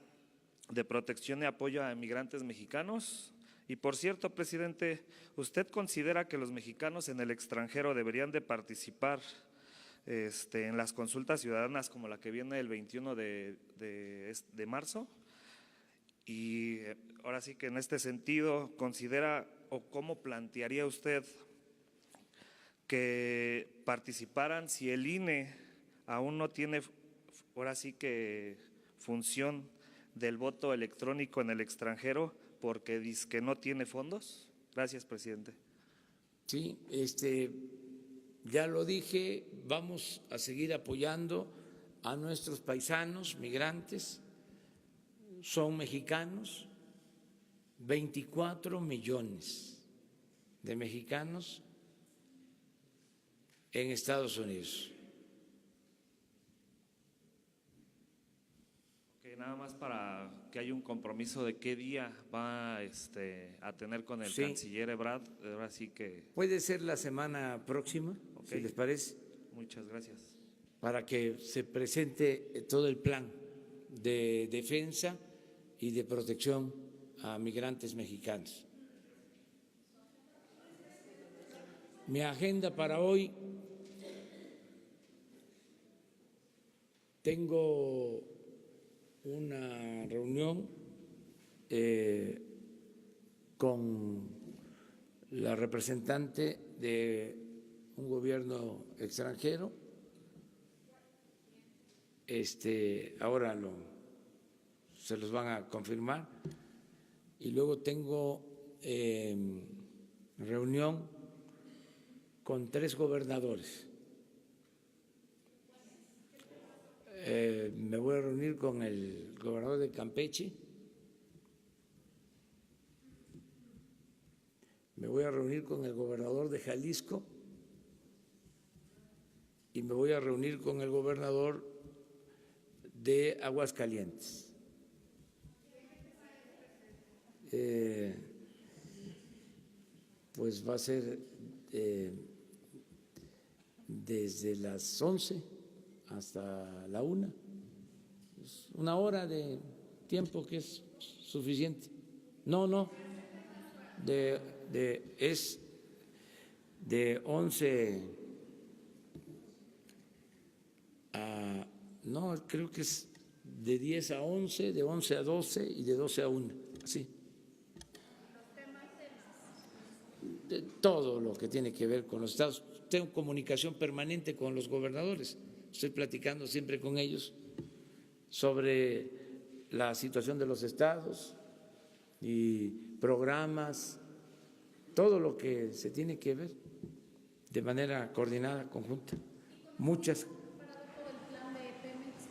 de protección y apoyo a migrantes mexicanos? Y por cierto, presidente, ¿usted considera que los mexicanos en el extranjero deberían de participar en las consultas ciudadanas como la que viene el 21 de marzo? Y ahora sí que en este sentido, ¿considera o cómo plantearía usted que participaran si el INE aún no tiene, ahora sí que, función del voto electrónico en el extranjero porque dice que no tiene fondos? Gracias, presidente. Sí, ya lo dije, vamos a seguir apoyando a nuestros paisanos migrantes. Son mexicanos, 24 millones de mexicanos en Estados Unidos. Okay, nada más para que haya un compromiso de qué día va a tener con el canciller Ebrard. Ahora sí que… Puede ser la semana próxima, si les parece. Muchas gracias. Para que se presente todo el plan de defensa y de protección a migrantes mexicanos. Mi agenda para hoy, tengo una reunión con la representante de un gobierno extranjero. Ahora se los van a confirmar. Y luego tengo reunión con 3 gobernadores. Me voy a reunir con el gobernador de Campeche, me voy a reunir con el gobernador de Jalisco y me voy a reunir con el gobernador de Aguascalientes. Pues va a ser desde las 11 hasta la 1. Es una hora de tiempo que es suficiente. No, es de 11 a, no, creo que es de 10 a 11, de 11 a 12 y de 12 a 1, así. De todo lo que tiene que ver con los estados. Tengo comunicación permanente con los gobernadores, estoy platicando siempre con ellos sobre la situación de los estados y programas, todo lo que se tiene que ver de manera coordinada, conjunta. Muchas.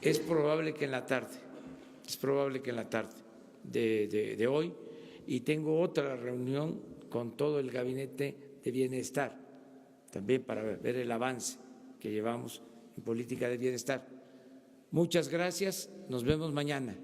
Es probable que en la tarde, de hoy, y tengo otra reunión con todo el gabinete de bienestar, también para ver el avance que llevamos en política de bienestar. Muchas gracias, nos vemos mañana.